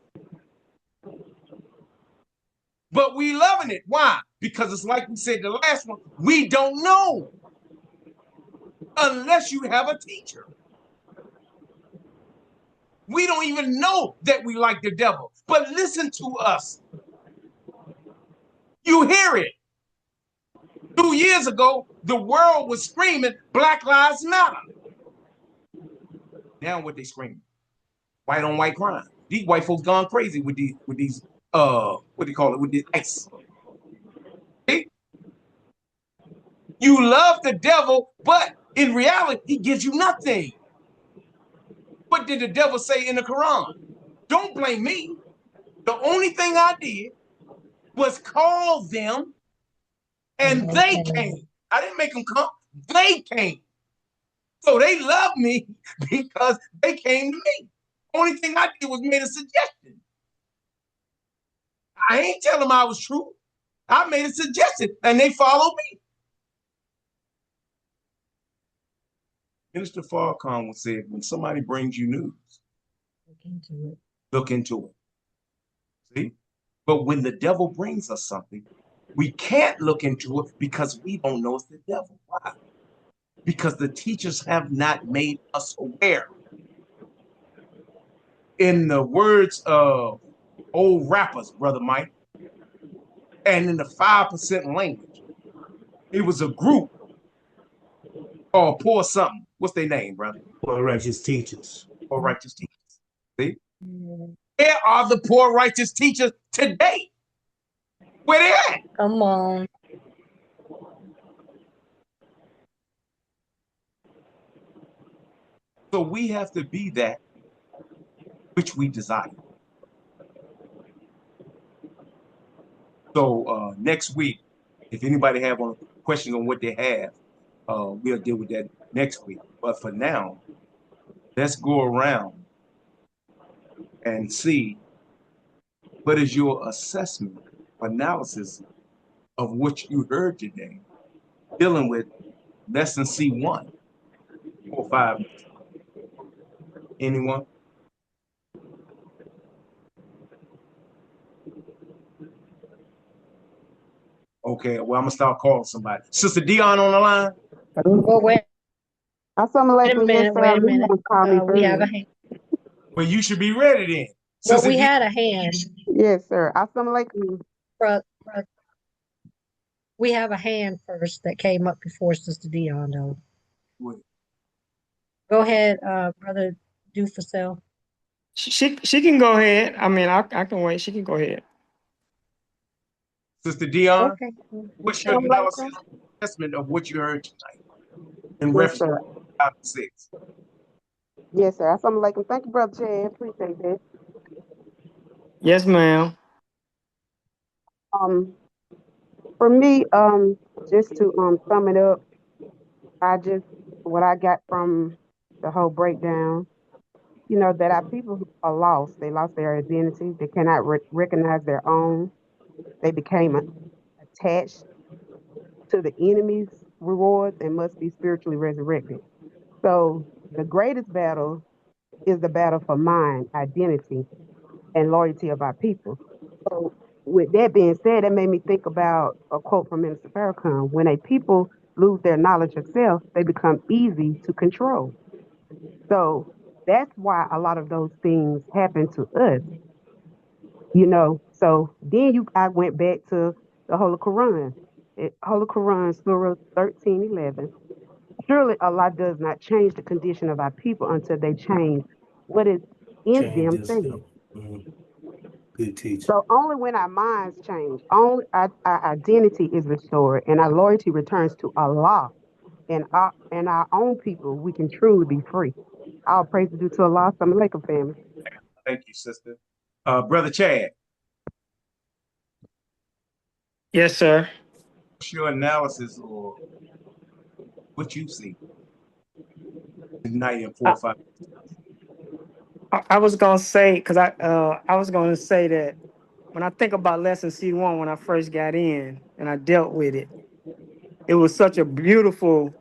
But we loving it. Why? Because it's like we said the last one, we don't know unless you have a teacher. We don't even know that we like the devil. But listen to us. You hear it. 2 years ago, the world was screaming Black Lives Matter. Now what they screaming? White on white crime. These white folks gone crazy with these what do you call it, with the ICE. See? You love the devil, but in reality, he gives you nothing. What did the devil say in the Quran? Don't blame me. The only thing I did was call them, and they came. I didn't make them come. They came. So they love me because they came to me. Only thing I did was made a suggestion. I ain't tell them I was true. I made a suggestion, and they followed me. Minister Farrakhan would say, when somebody brings you news, look into it. See? But when the devil brings us something, we can't look into it because we don't know it's the devil. Why? Because the teachers have not made us aware. In the words of old rappers, Brother Mike, and in the 5% language, it was a group called Pour Something. What's their name, brother? Poor righteous teachers. Poor righteous teachers. See? Where are the poor righteous teachers today? Where they at? Come on. So we have to be that which we desire. So next week, if anybody have a question on what they have, we'll deal with that next week. But for now, let's go around and see what is your assessment, analysis of what you heard today, dealing with lesson C1, 4, 5. Anyone? Okay, well, I'm gonna start calling somebody. Sister Dion on the line. Well, wait a Assalamualaikum. Yes, minute, sir. wait a You minute. want to call me We have a first? hand. Well, you should be ready then. Well, Sister we Dion. had a hand. Yes, sir. Assalamualaikum. We have a hand first that came up before Sister Dion, though. Go ahead, Brother Dufacel. She can go ahead. I mean, I can wait. She can go ahead. Sister Dion, Okay. what's your analysis, assessment of what you heard tonight in Yes, reference sir. to 5 and 6? Yes, sir. Assalamualaikum. Thank you, Brother Chad. Appreciate that. Yes, ma'am. For me, just to sum it up, what I got from the whole breakdown, that our people are lost. They lost their identity. They cannot recognize their own. They became attached to the enemy's rewards and must be spiritually resurrected. So the greatest battle is the battle for mind, identity, and loyalty of our people. So with that being said, that made me think about a quote from Minister Farrakhan: when a people lose their knowledge of self, they become easy to control. So that's why a lot of those things happen to us. So then I went back to the Holy Quran. Holy Quran, Surah 13:11. Surely Allah does not change the condition of our people until they change what is in Changes. themselves. Good teacher. So only when our minds change, only our identity is restored and our loyalty returns to Allah and our own people, we can truly be free. All praise is due to Allah. Assalamu alaikum, family. Thank you, sister. Brother Chad, Yes, sir. what's your analysis or what you see tonight in 4 or 5? I was gonna say, because I was gonna say that when I think about lesson C1 when I first got in and I dealt with it, it was such a beautiful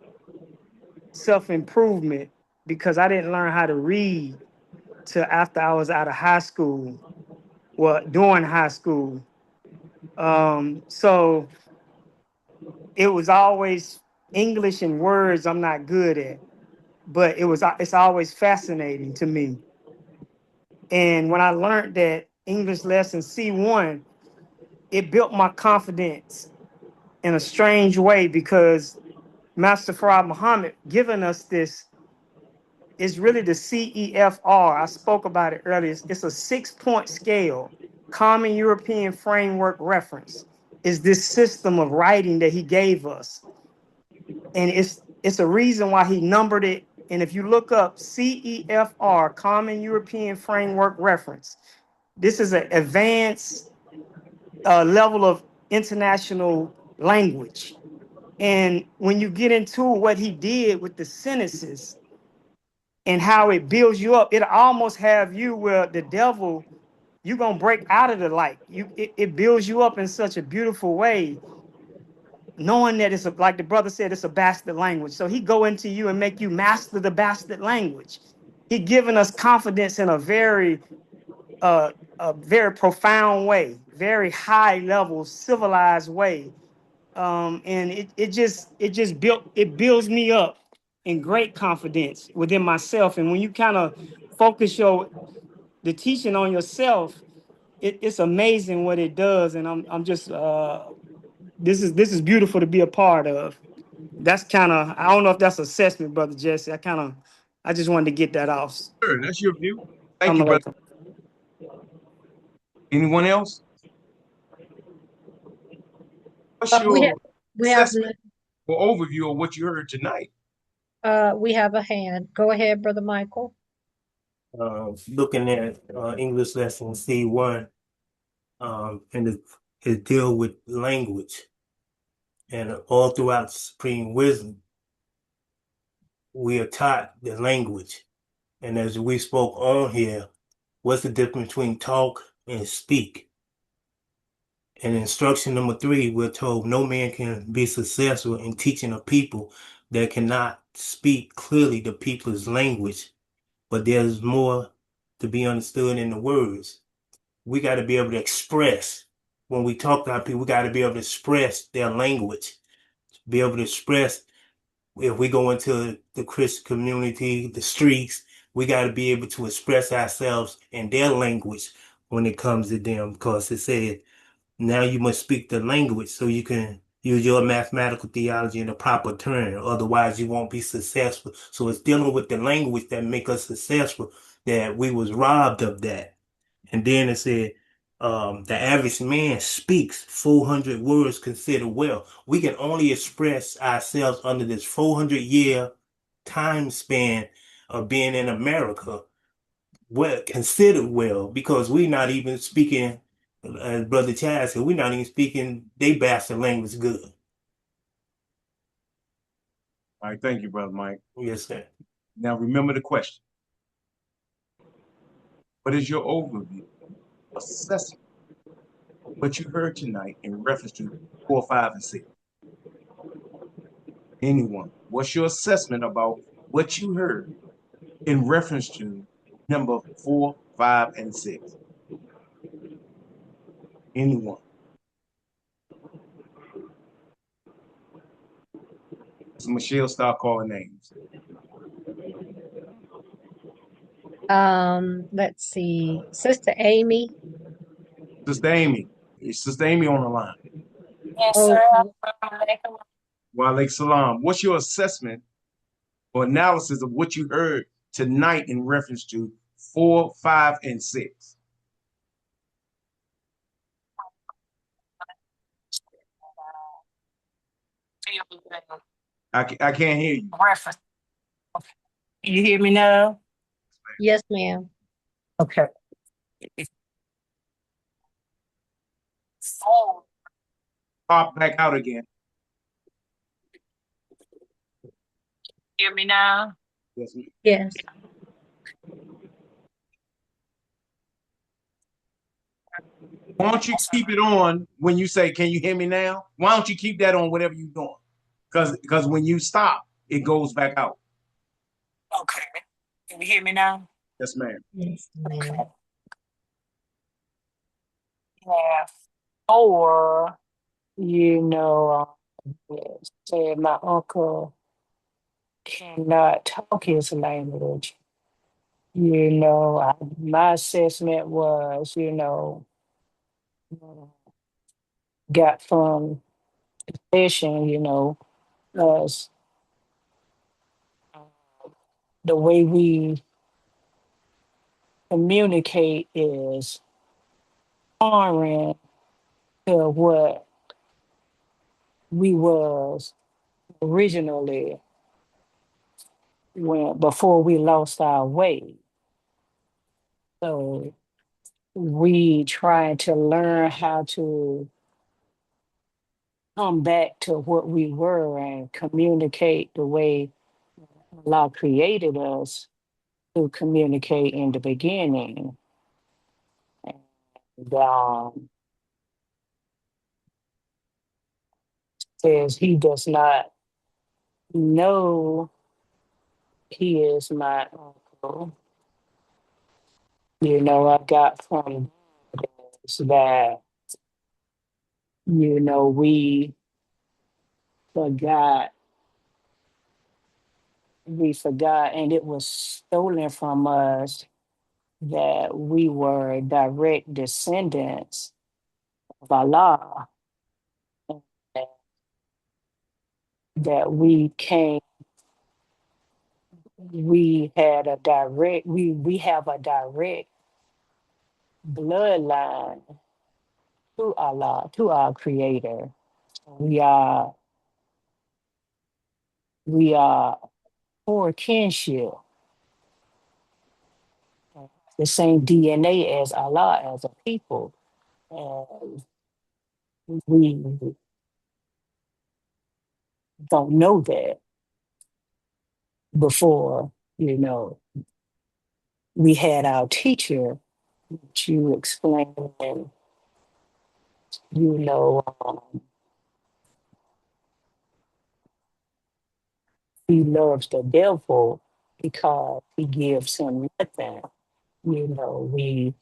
self-improvement because I didn't learn how to read till after I was out of high school, well, during high school. So it was always English and words I'm not good at, but it's always fascinating to me. And when I learned that English lesson C1, it built my confidence in a strange way because Master Farad Muhammad giving us this is really the CEFR. I spoke about it earlier. It's a 6-point scale, Common European Framework Reference. Is this system of writing that he gave us. And it's a reason why he numbered it. And if you look up CEFR, Common European Framework Reference, this is an advanced level of international language. And when you get into what he did with the sentences and how it builds you up, it almost have you where the devil, you're going to break out of the light. It builds you up in such a beautiful way, knowing that it's like the brother said, it's a bastard language. So he go into you and make you master the bastard language. He giving us confidence in a very profound way, very high level, civilized way. And it builds me up in great confidence within myself. And when you kind of focus the teaching on yourself, it's amazing what it does. And I'm just this is beautiful to be a part of. that's kind of, I don't know if that's assessment, Brother Jesse. I just wanted to get that off. Sure, that's your view. Thank you, brother. Anyone else? What's your we have assessment or overview of what you heard tonight? we have a hand. Go ahead, Brother Michael. Looking at English lesson C1, and it deal with language. And all throughout Supreme Wisdom, we are taught the language. And as we spoke on here, what's the difference between talk and speak? In instruction number 3, we're told no man can be successful in teaching a people that cannot speak clearly the people's language, but there's more to be understood in the words. We got to be able to express. When we talk to our people, we got to be able to express their language, be able to express. If we go into the Christian community, the streets, we got to be able to express ourselves in their language when it comes to them, because it said, now you must speak the language so you can use your mathematical theology in the proper term. Otherwise, you won't be successful. So it's dealing with the language that make us successful, that we was robbed of that. And then it said, the average man speaks 400 words considered well. We can only express ourselves under this 400-year time span of being in America, well, considered well, because we're not even speaking, as Brother Chad said, we're not even speaking they bastard language good. All right, thank you, Brother Mike. Yes, sir. Now remember the question. What is your overview, assessment, what you heard tonight in reference to 4, 5, and 6? Anyone? What's your assessment about what you heard in reference to number 4, 5, and 6? Anyone? So Michelle, start calling names. Let's see. Sister Amy. Sister Amy. Is Sister Amy on the line? Yes, Oh, sir. Wa alaikum salam. What's your assessment or analysis of what you heard tonight in reference to 4, 5, and 6? I can't hear you. Reference. Okay. You hear me now? yes, ma'am. Okay. Oh, Pop back out again. hear me now? Yes, ma'am. Yes. Why don't you keep it on when you say, can you hear me now? Why don't you keep that on whatever you're doing? Because when you stop, it goes back out. Okay. Can you hear me now? Yes, ma'am. Yes, ma'am. Okay. Yeah. Or, said my uncle cannot talk his language. My assessment was, got from session, us the way we communicate is foreign to what we was originally before we lost our way. So we trying to learn how to come back to what we were and communicate the way Allah created us to communicate in the beginning. And says he does not know he is my uncle. I got from this that, we forgot, and it was stolen from us that we were direct descendants of Allah. And that we have a direct bloodline to Allah, to our creator. We are for kinship, the same DNA as Allah as a people. And we don't know that before, we had our teacher to explain, you know, he loves the devil because he gives him nothing. We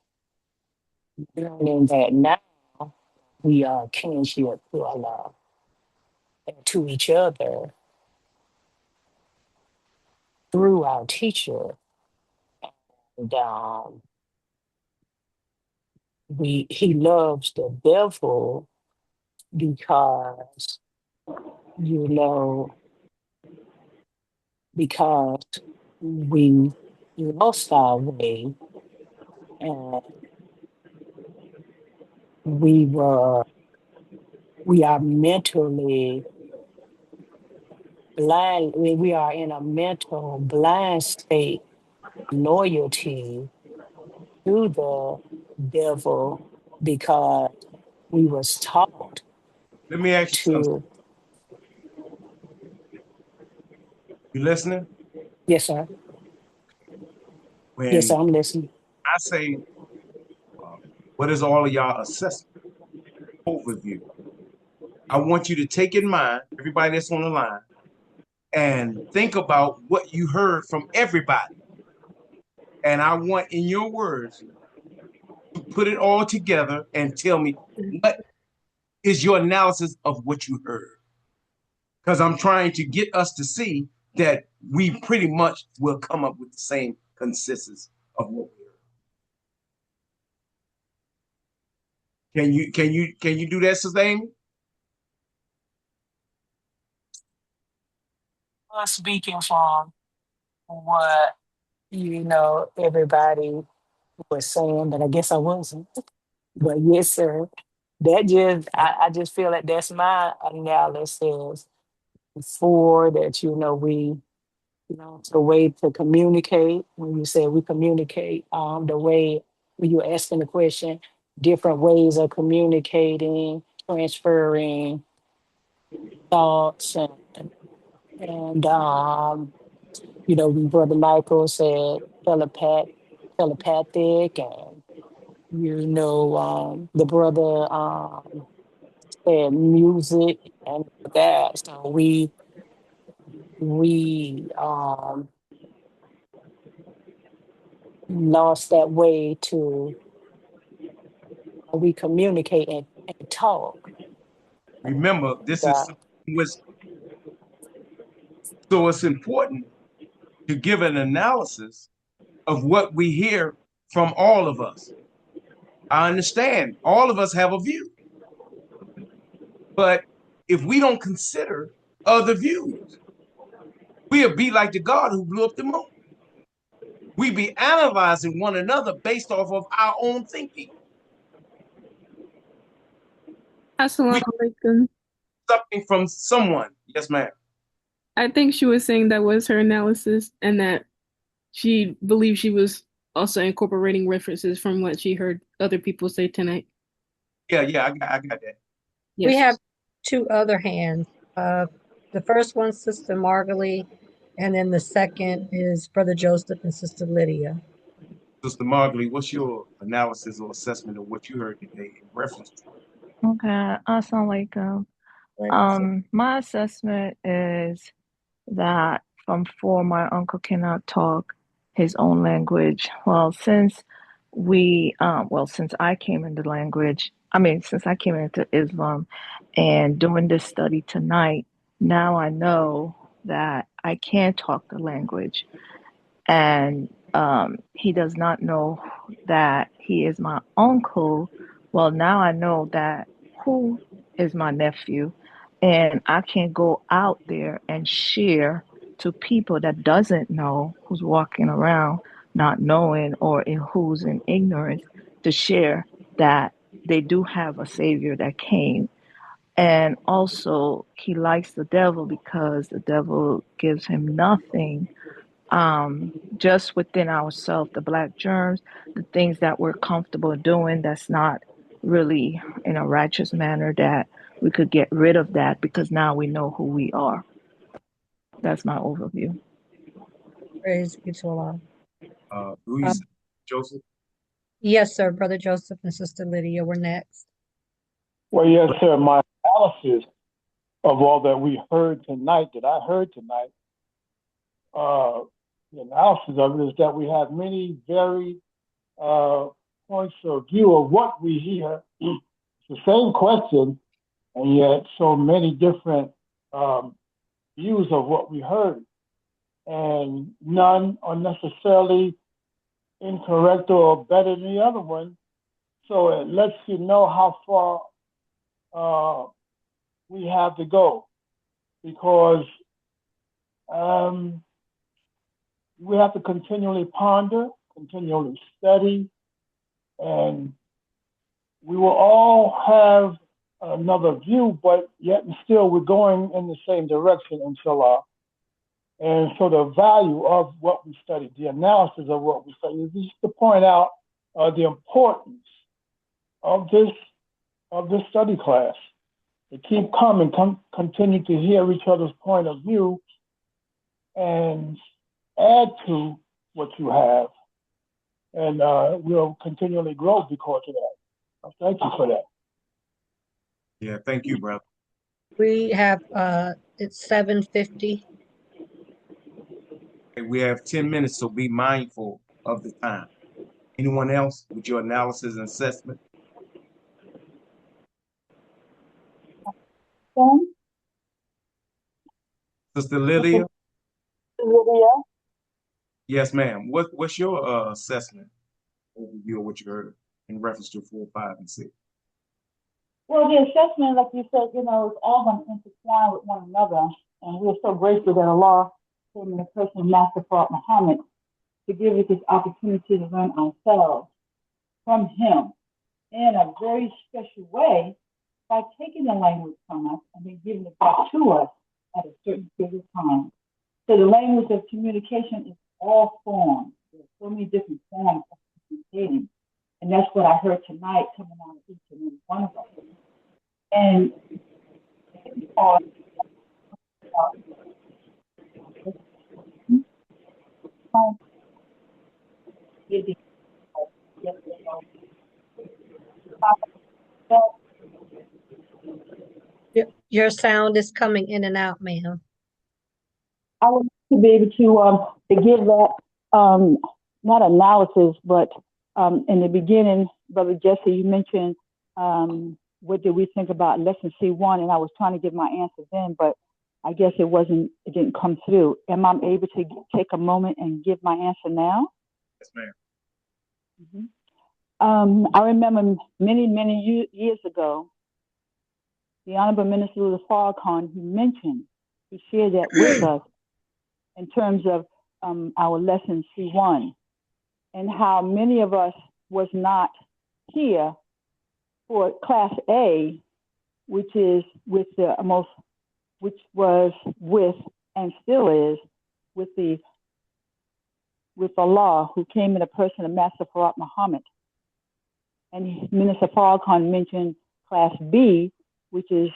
learning that now we are kinship to Allah and to each other through our teacher. And he loves the devil because, because we lost our way and we are mentally blind. We are in a mental blind state, loyalty to the devil because we was taught Let me ask you something. to. You listening? Yes, sir. When Yes, sir, I'm listening. I say, what is all of y'all assessment overview? I want you to take in mind, everybody that's on the line, and think about what you heard from everybody. And I want, in your words, to put it all together and tell me what is your analysis of what you heard. Because I'm trying to get us to see that we pretty much will come up with the same consensus of what we heard. Can you do that, Sister Amy? Speaking from what everybody was saying, but I guess I wasn't. But yes, sir. I just feel that that's my analysis for that. The way to communicate. When you say we communicate, the way when you're asking the question, different ways of communicating, transferring thoughts, and when Brother Michael said telepathic, and the brother said music and that. So we lost that way to we communicate and talk. Remember, this is God. something wisdom. So it's important to give an analysis of what we hear from all of us. I understand all of us have a view, but if we don't consider other views, we'll be like the God who blew up the moon. We be analyzing one another based off of our own thinking. Assalamu alaikum. Something from someone. Yes, ma'am. I think she was saying that was her analysis and that she believed she was also incorporating references from what she heard other people say tonight. Yeah, I got that. Yes. We have two other hands. The first one, Sister Margalie, and then the second is Brother Joseph and Sister Lydia. Sister Margalie, what's your analysis or assessment of what you heard today in reference to it? Okay, assalamu alaikum. My assessment is that from four, my uncle cannot talk his own language. Well, since I came into since I came into Islam and doing this study tonight, now I know that I can talk the language. And he does not know that he is my uncle. Well, now I know that who is my nephew. And I can't go out there and share to people that doesn't know, who's walking around not knowing, or who's in ignorance, to share that they do have a savior that came. And also, he likes the devil because the devil gives him nothing, just within ourselves, the black germs, the things that we're comfortable doing that's not really in a righteous manner, that we could get rid of that because now we know who we are. That's my overview. Praise be to Allah. Louise, Joseph? Yes, sir. Brother Joseph and Sister Lydia were next. Well, yes, sir. My analysis of all that we heard tonight, the analysis of it is that we have many varied points of view of what we hear. It's the same question, and yet so many different views of what we heard. And none are necessarily incorrect or better than the other one. So it lets you know how far we have to go, because we have to continually ponder, continually study, and we will all have another view, but yet and still we're going in the same direction, inshallah. And so the value of what we study, the analysis of what we study, is just to point out the importance of this study class. To keep coming, continue to hear each other's point of view, and add to what you have, and we'll continually grow because of that. Thank you for that. Yeah, thank you, brother. We have it's 7:50. We have 10 minutes, so be mindful of the time. Anyone else with your analysis and assessment? Sister Lydia? Yes, ma'am. What's your assessment overview of what you heard in reference to 4, 5, and 6? Well, the assessment, like you said, it's all going to intertwine with one another. And we're so grateful that Allah came in the person of Master Prophet Muhammad to give us this opportunity to learn ourselves from him in a very special way by taking the language from us and then giving it back to us at a certain period of time. So the language of communication is all forms. There's so many different forms of communicating. And that's what I heard tonight coming out of each and every one of us. And Your sound is coming in and out, ma'am. I would like to be able to give that not analysis, but in the beginning, Brother Jesse, you mentioned what did we think about lesson C1, and I was trying to give my answer then, but I guess it didn't come through. Am I able to take a moment and give my answer now? Yes, ma'am. Mm-hmm. I remember many years ago, the Honorable Minister Louis Farrakhan, he shared that with us in terms of our lesson C1, and how many of us was not here for class A, which is with which was with and still is with Allah, who came in the person of Master Farad Muhammad. And Minister Farrakhan mentioned class B, which is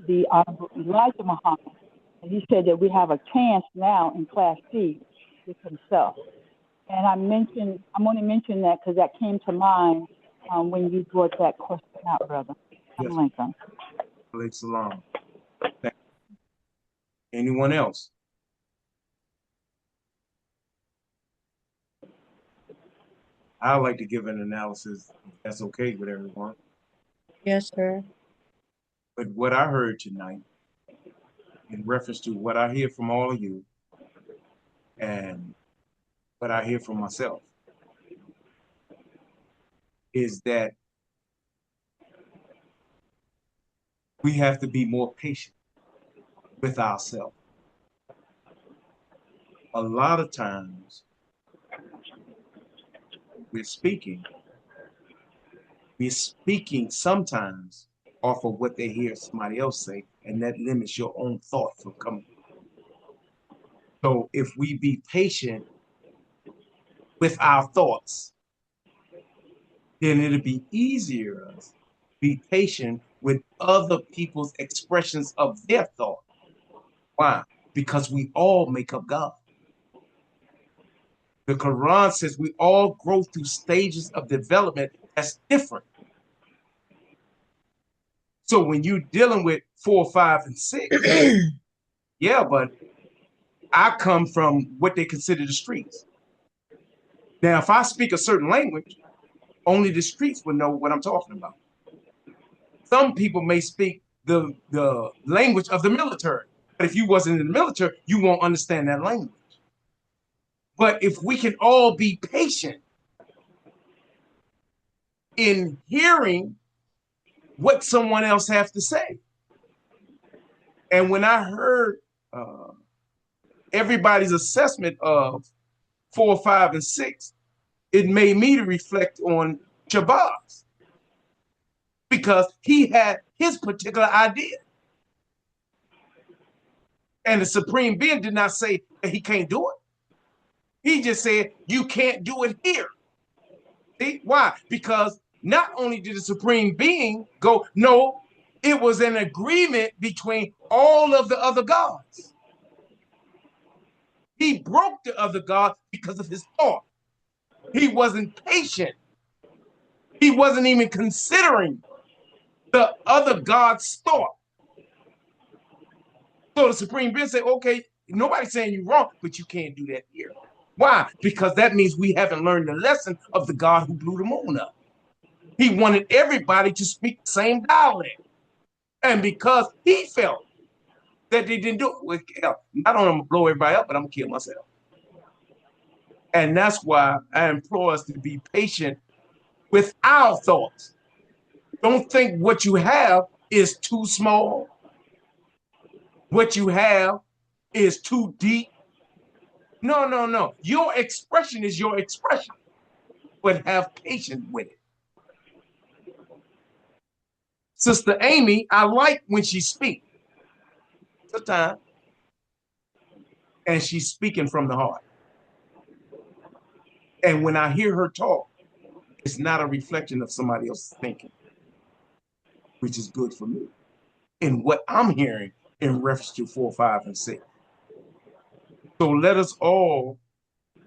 the Honorable Elijah Muhammad. And he said that we have a chance now in class C with himself. And I'm only mentioning that because that came to mind when you brought that question out, brother. Yes. Alaykum salam. Anyone else? I'd like to give an analysis, if that's okay with everyone. Yes, sir. But what I heard tonight, in reference to what I hear from all of you, and what I hear from myself, is that we have to be more patient with ourselves. A lot of times we're speaking sometimes off of what they hear somebody else say, and that limits your own thought from coming. So if we be patient with our thoughts, then it'll be easier to be patient with other people's expressions of their thought. Why? Because we all make up God. The Quran says we all grow through stages of development that's different. So when you're dealing with 4, 5, and 6, yeah, but I come from what they consider the streets. Now, if I speak a certain language, only the streets would know what I'm talking about. Some people may speak the language of the military, but if you wasn't in the military, you won't understand that language. But if we can all be patient in hearing what someone else has to say. And when I heard everybody's assessment of 4, 5, and 6, it made me to reflect on Shabazz, because he had his particular idea. And the Supreme Being did not say that he can't do it. He just said, you can't do it here. See, why? Because not only did the Supreme Being go, no, it was an agreement between all of the other gods. He broke the other gods because of his thought. He wasn't patient. He wasn't even considering the other god's thought. So the Supreme Being said, okay, nobody's saying you're wrong, but you can't do that here. Why? Because that means we haven't learned the lesson of the God who blew the moon up. He wanted everybody to speak the same dialect. And because he felt that they didn't do it, well, not only I'm going to blow everybody up, but I'm going to kill myself. And that's why I implore us to be patient with our thoughts. Don't think what you have is too small. What you have is too deep. No, no, no. Your expression is your expression, but have patience with it. Sister Amy, I like when she speaks. Sometimes. And she's speaking from the heart. And when I hear her talk, it's not a reflection of somebody else's thinking, which is good for me. And what I'm hearing in reference to 4, 5, and 6. So let us all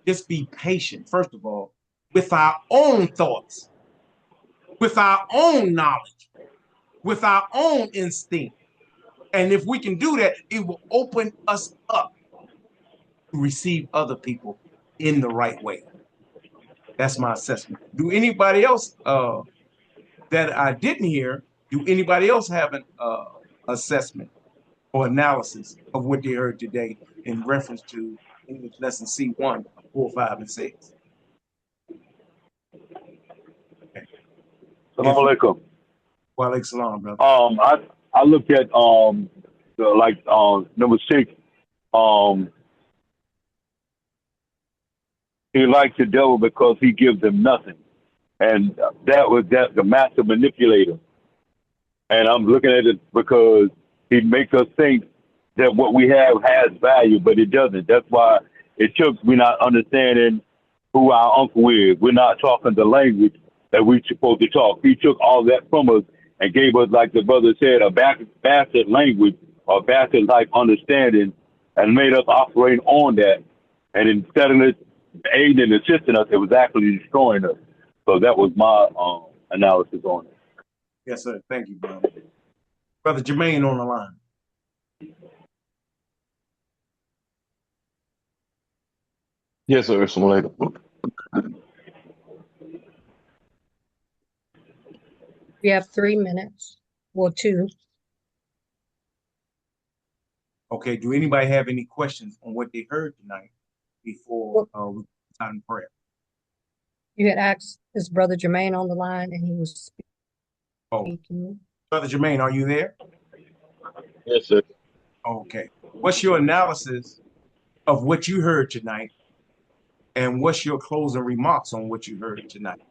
just be patient, first of all, with our own thoughts, with our own knowledge, with our own instinct. And if we can do that, it will open us up to receive other people in the right way. That's my assessment. Do anybody else that I didn't hear, do anybody else have an assessment or analysis of what they heard today in reference to English lesson C1, 4, 5, and 6? Okay. Assalamu alaikum. Wa alaikum salam, brother. I looked at number 6. He likes the devil because he gives them nothing, and that the master manipulator. And I'm looking at it because he makes us think that what we have has value, but it doesn't. That's why we're not understanding who our uncle is. We're not talking the language that we're supposed to talk. He took all that from us and gave us, like the brother said, a bastard language or bastard-like understanding, and made us operate on that. And instead of it aiding and assisting us, it was actually destroying us. So that was my analysis on it. Yes, sir. Thank you, brother. Brother Jermaine on the line. Yes, sir. Assalamu alaikum. We have 3 minutes. Well, 2. Okay, do anybody have any questions on what they heard tonight before we start in prayer? You had asked, is Brother Jermaine on the line, and he was speaking. Brother Jermaine, are you there? Yes, sir. Okay. What's your analysis of what you heard tonight? And what's your closing remarks on what you heard tonight?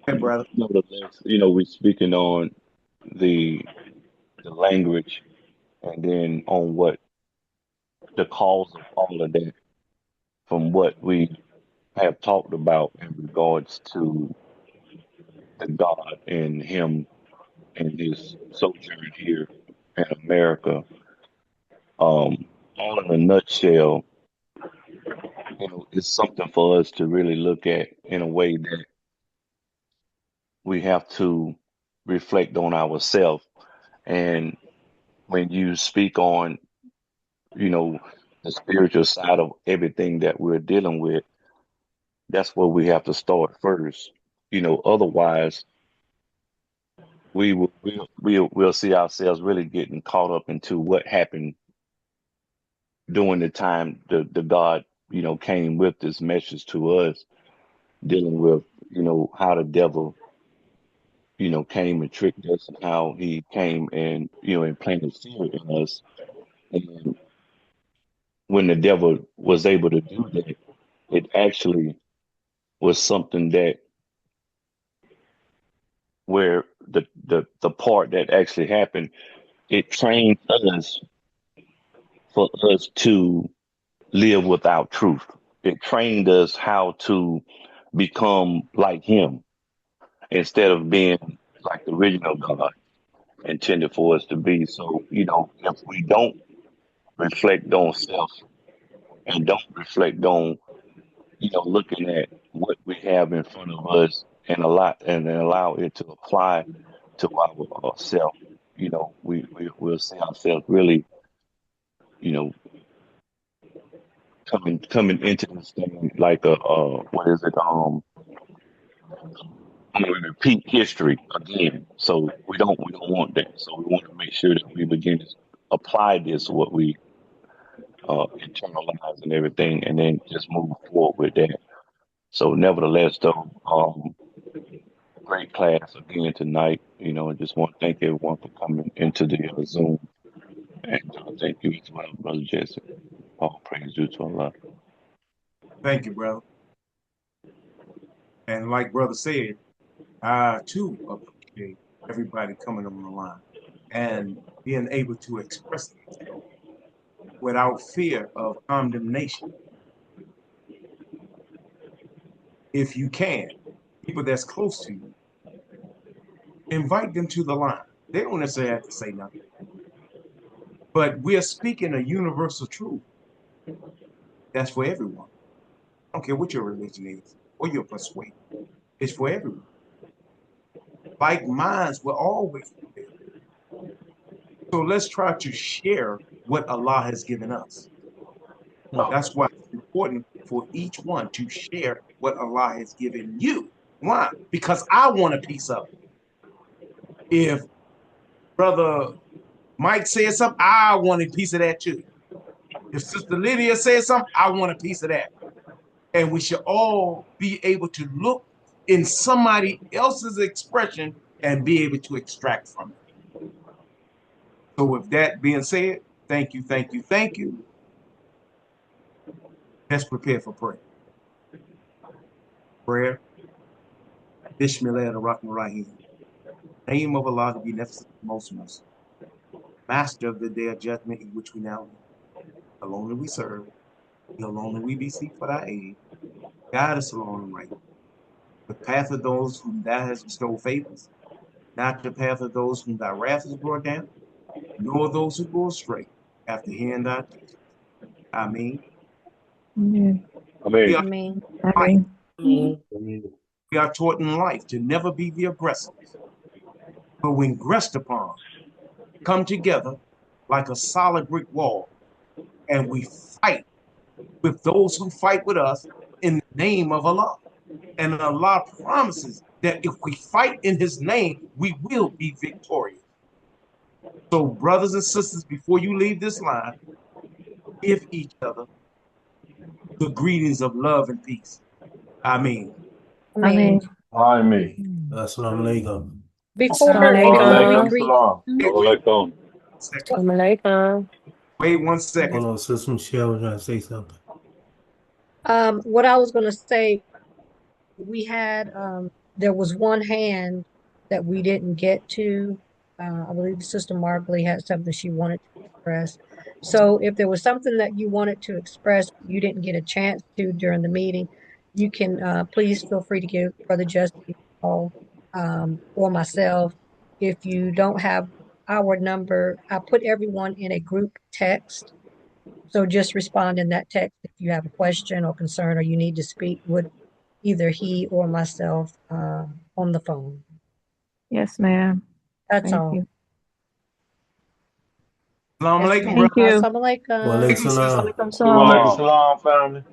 Hey, brother. Nevertheless, we're speaking on the language, and then on what the cause of all of that, from what we have talked about in regards to the God and Him and His sojourn here in America. All in a nutshell, it's something for us to really look at in a way that we have to reflect on ourselves. And when you speak on, the spiritual side of everything that we're dealing with, that's where we have to start first. Otherwise, we'll see ourselves really getting caught up into what happened during the time the God, came with this message to us, dealing with, how the devil, came and tricked us, and how he came and, implanted fear in us. And when the devil was able to do that, it actually was something that where the part that actually happened, it trained us for us to live without truth. It trained us how to become like him instead of being like the original God intended for us to be. So, if we don't reflect on self and don't reflect on, looking at what we have in front of us and allow it to apply to our self, we'll see ourselves really, you know, coming into this thing like what is it? I'm going to repeat history again. So we don't want that. So we want to make sure that we begin to apply this what we internalize and everything, and then just move forward with that. So nevertheless, though, great class again tonight. I just want to thank everyone for coming into the Zoom, and thank you as well, Brother Jesse. All praise due to Allah. Thank you, brother. And like brother said, I too appreciate everybody coming on the line and being able to express themselves without fear of condemnation. If you can, people that's close to you, invite them to the line. They don't necessarily have to say nothing. But we're speaking a universal truth that's for everyone. I don't care what your religion is or your persuasion. It's for everyone. Like minds will always be there. So let's try to share what Allah has given us. That's why it's important for each one to share what Allah has given you. Why? Because I want a piece of it. If Brother Mike said something, I want a piece of that too. If Sister Lydia said something, I want a piece of that. And we should all be able to look in somebody else's expression and be able to extract from it. So with that being said, thank you, thank you, thank you. Let's prepare for prayer. Prayer. Bismillah ar-Rahman ar-Rahim. Name of Allah to be beneficent, most merciful. Master of the day of judgment in which we now live. Alone do we serve. Alone do we beseech for thy aid. Guide us along the right. The path of those whom thou hast bestowed favors, not the path of those whom thy wrath has brought down, nor those who go astray after hearing thy teachings. Amen. Amen. We are, Amen. we are taught in life to never be the aggressors, but when aggressed upon, come together like a solid brick wall, and we fight with those who fight with us in the name of Allah. And Allah promises that if we fight in his name, we will be victorious. So brothers and sisters, before you leave this line, give each other the greetings of love and peace. Amen. Amen. Amen. Amen. Assalamu alaikum. Before Assalamualaikum. we greet, Assalamualaikum. Second. Assalamualaikum. Wait 1 second. Hold on, Sister Michelle was trying to say something. what I was gonna say, we had there was one hand that we didn't get to. I believe Sister Markley had something she wanted to express. So if there was something that you wanted to express, you didn't get a chance to during the meeting, you can please feel free to give Brother Justin a call or myself. If you don't have our number, I put everyone in a group text. So just respond in that text if you have a question or concern or you need to speak with either he or myself on the phone. Yes, ma'am. That's Thank all. you. Assalamu Yes, alaikum, ma'am. Thank you. Assalamu alaikum. Walaikum brother. salam. Walaikum Assalamualaikum salam. salam, family.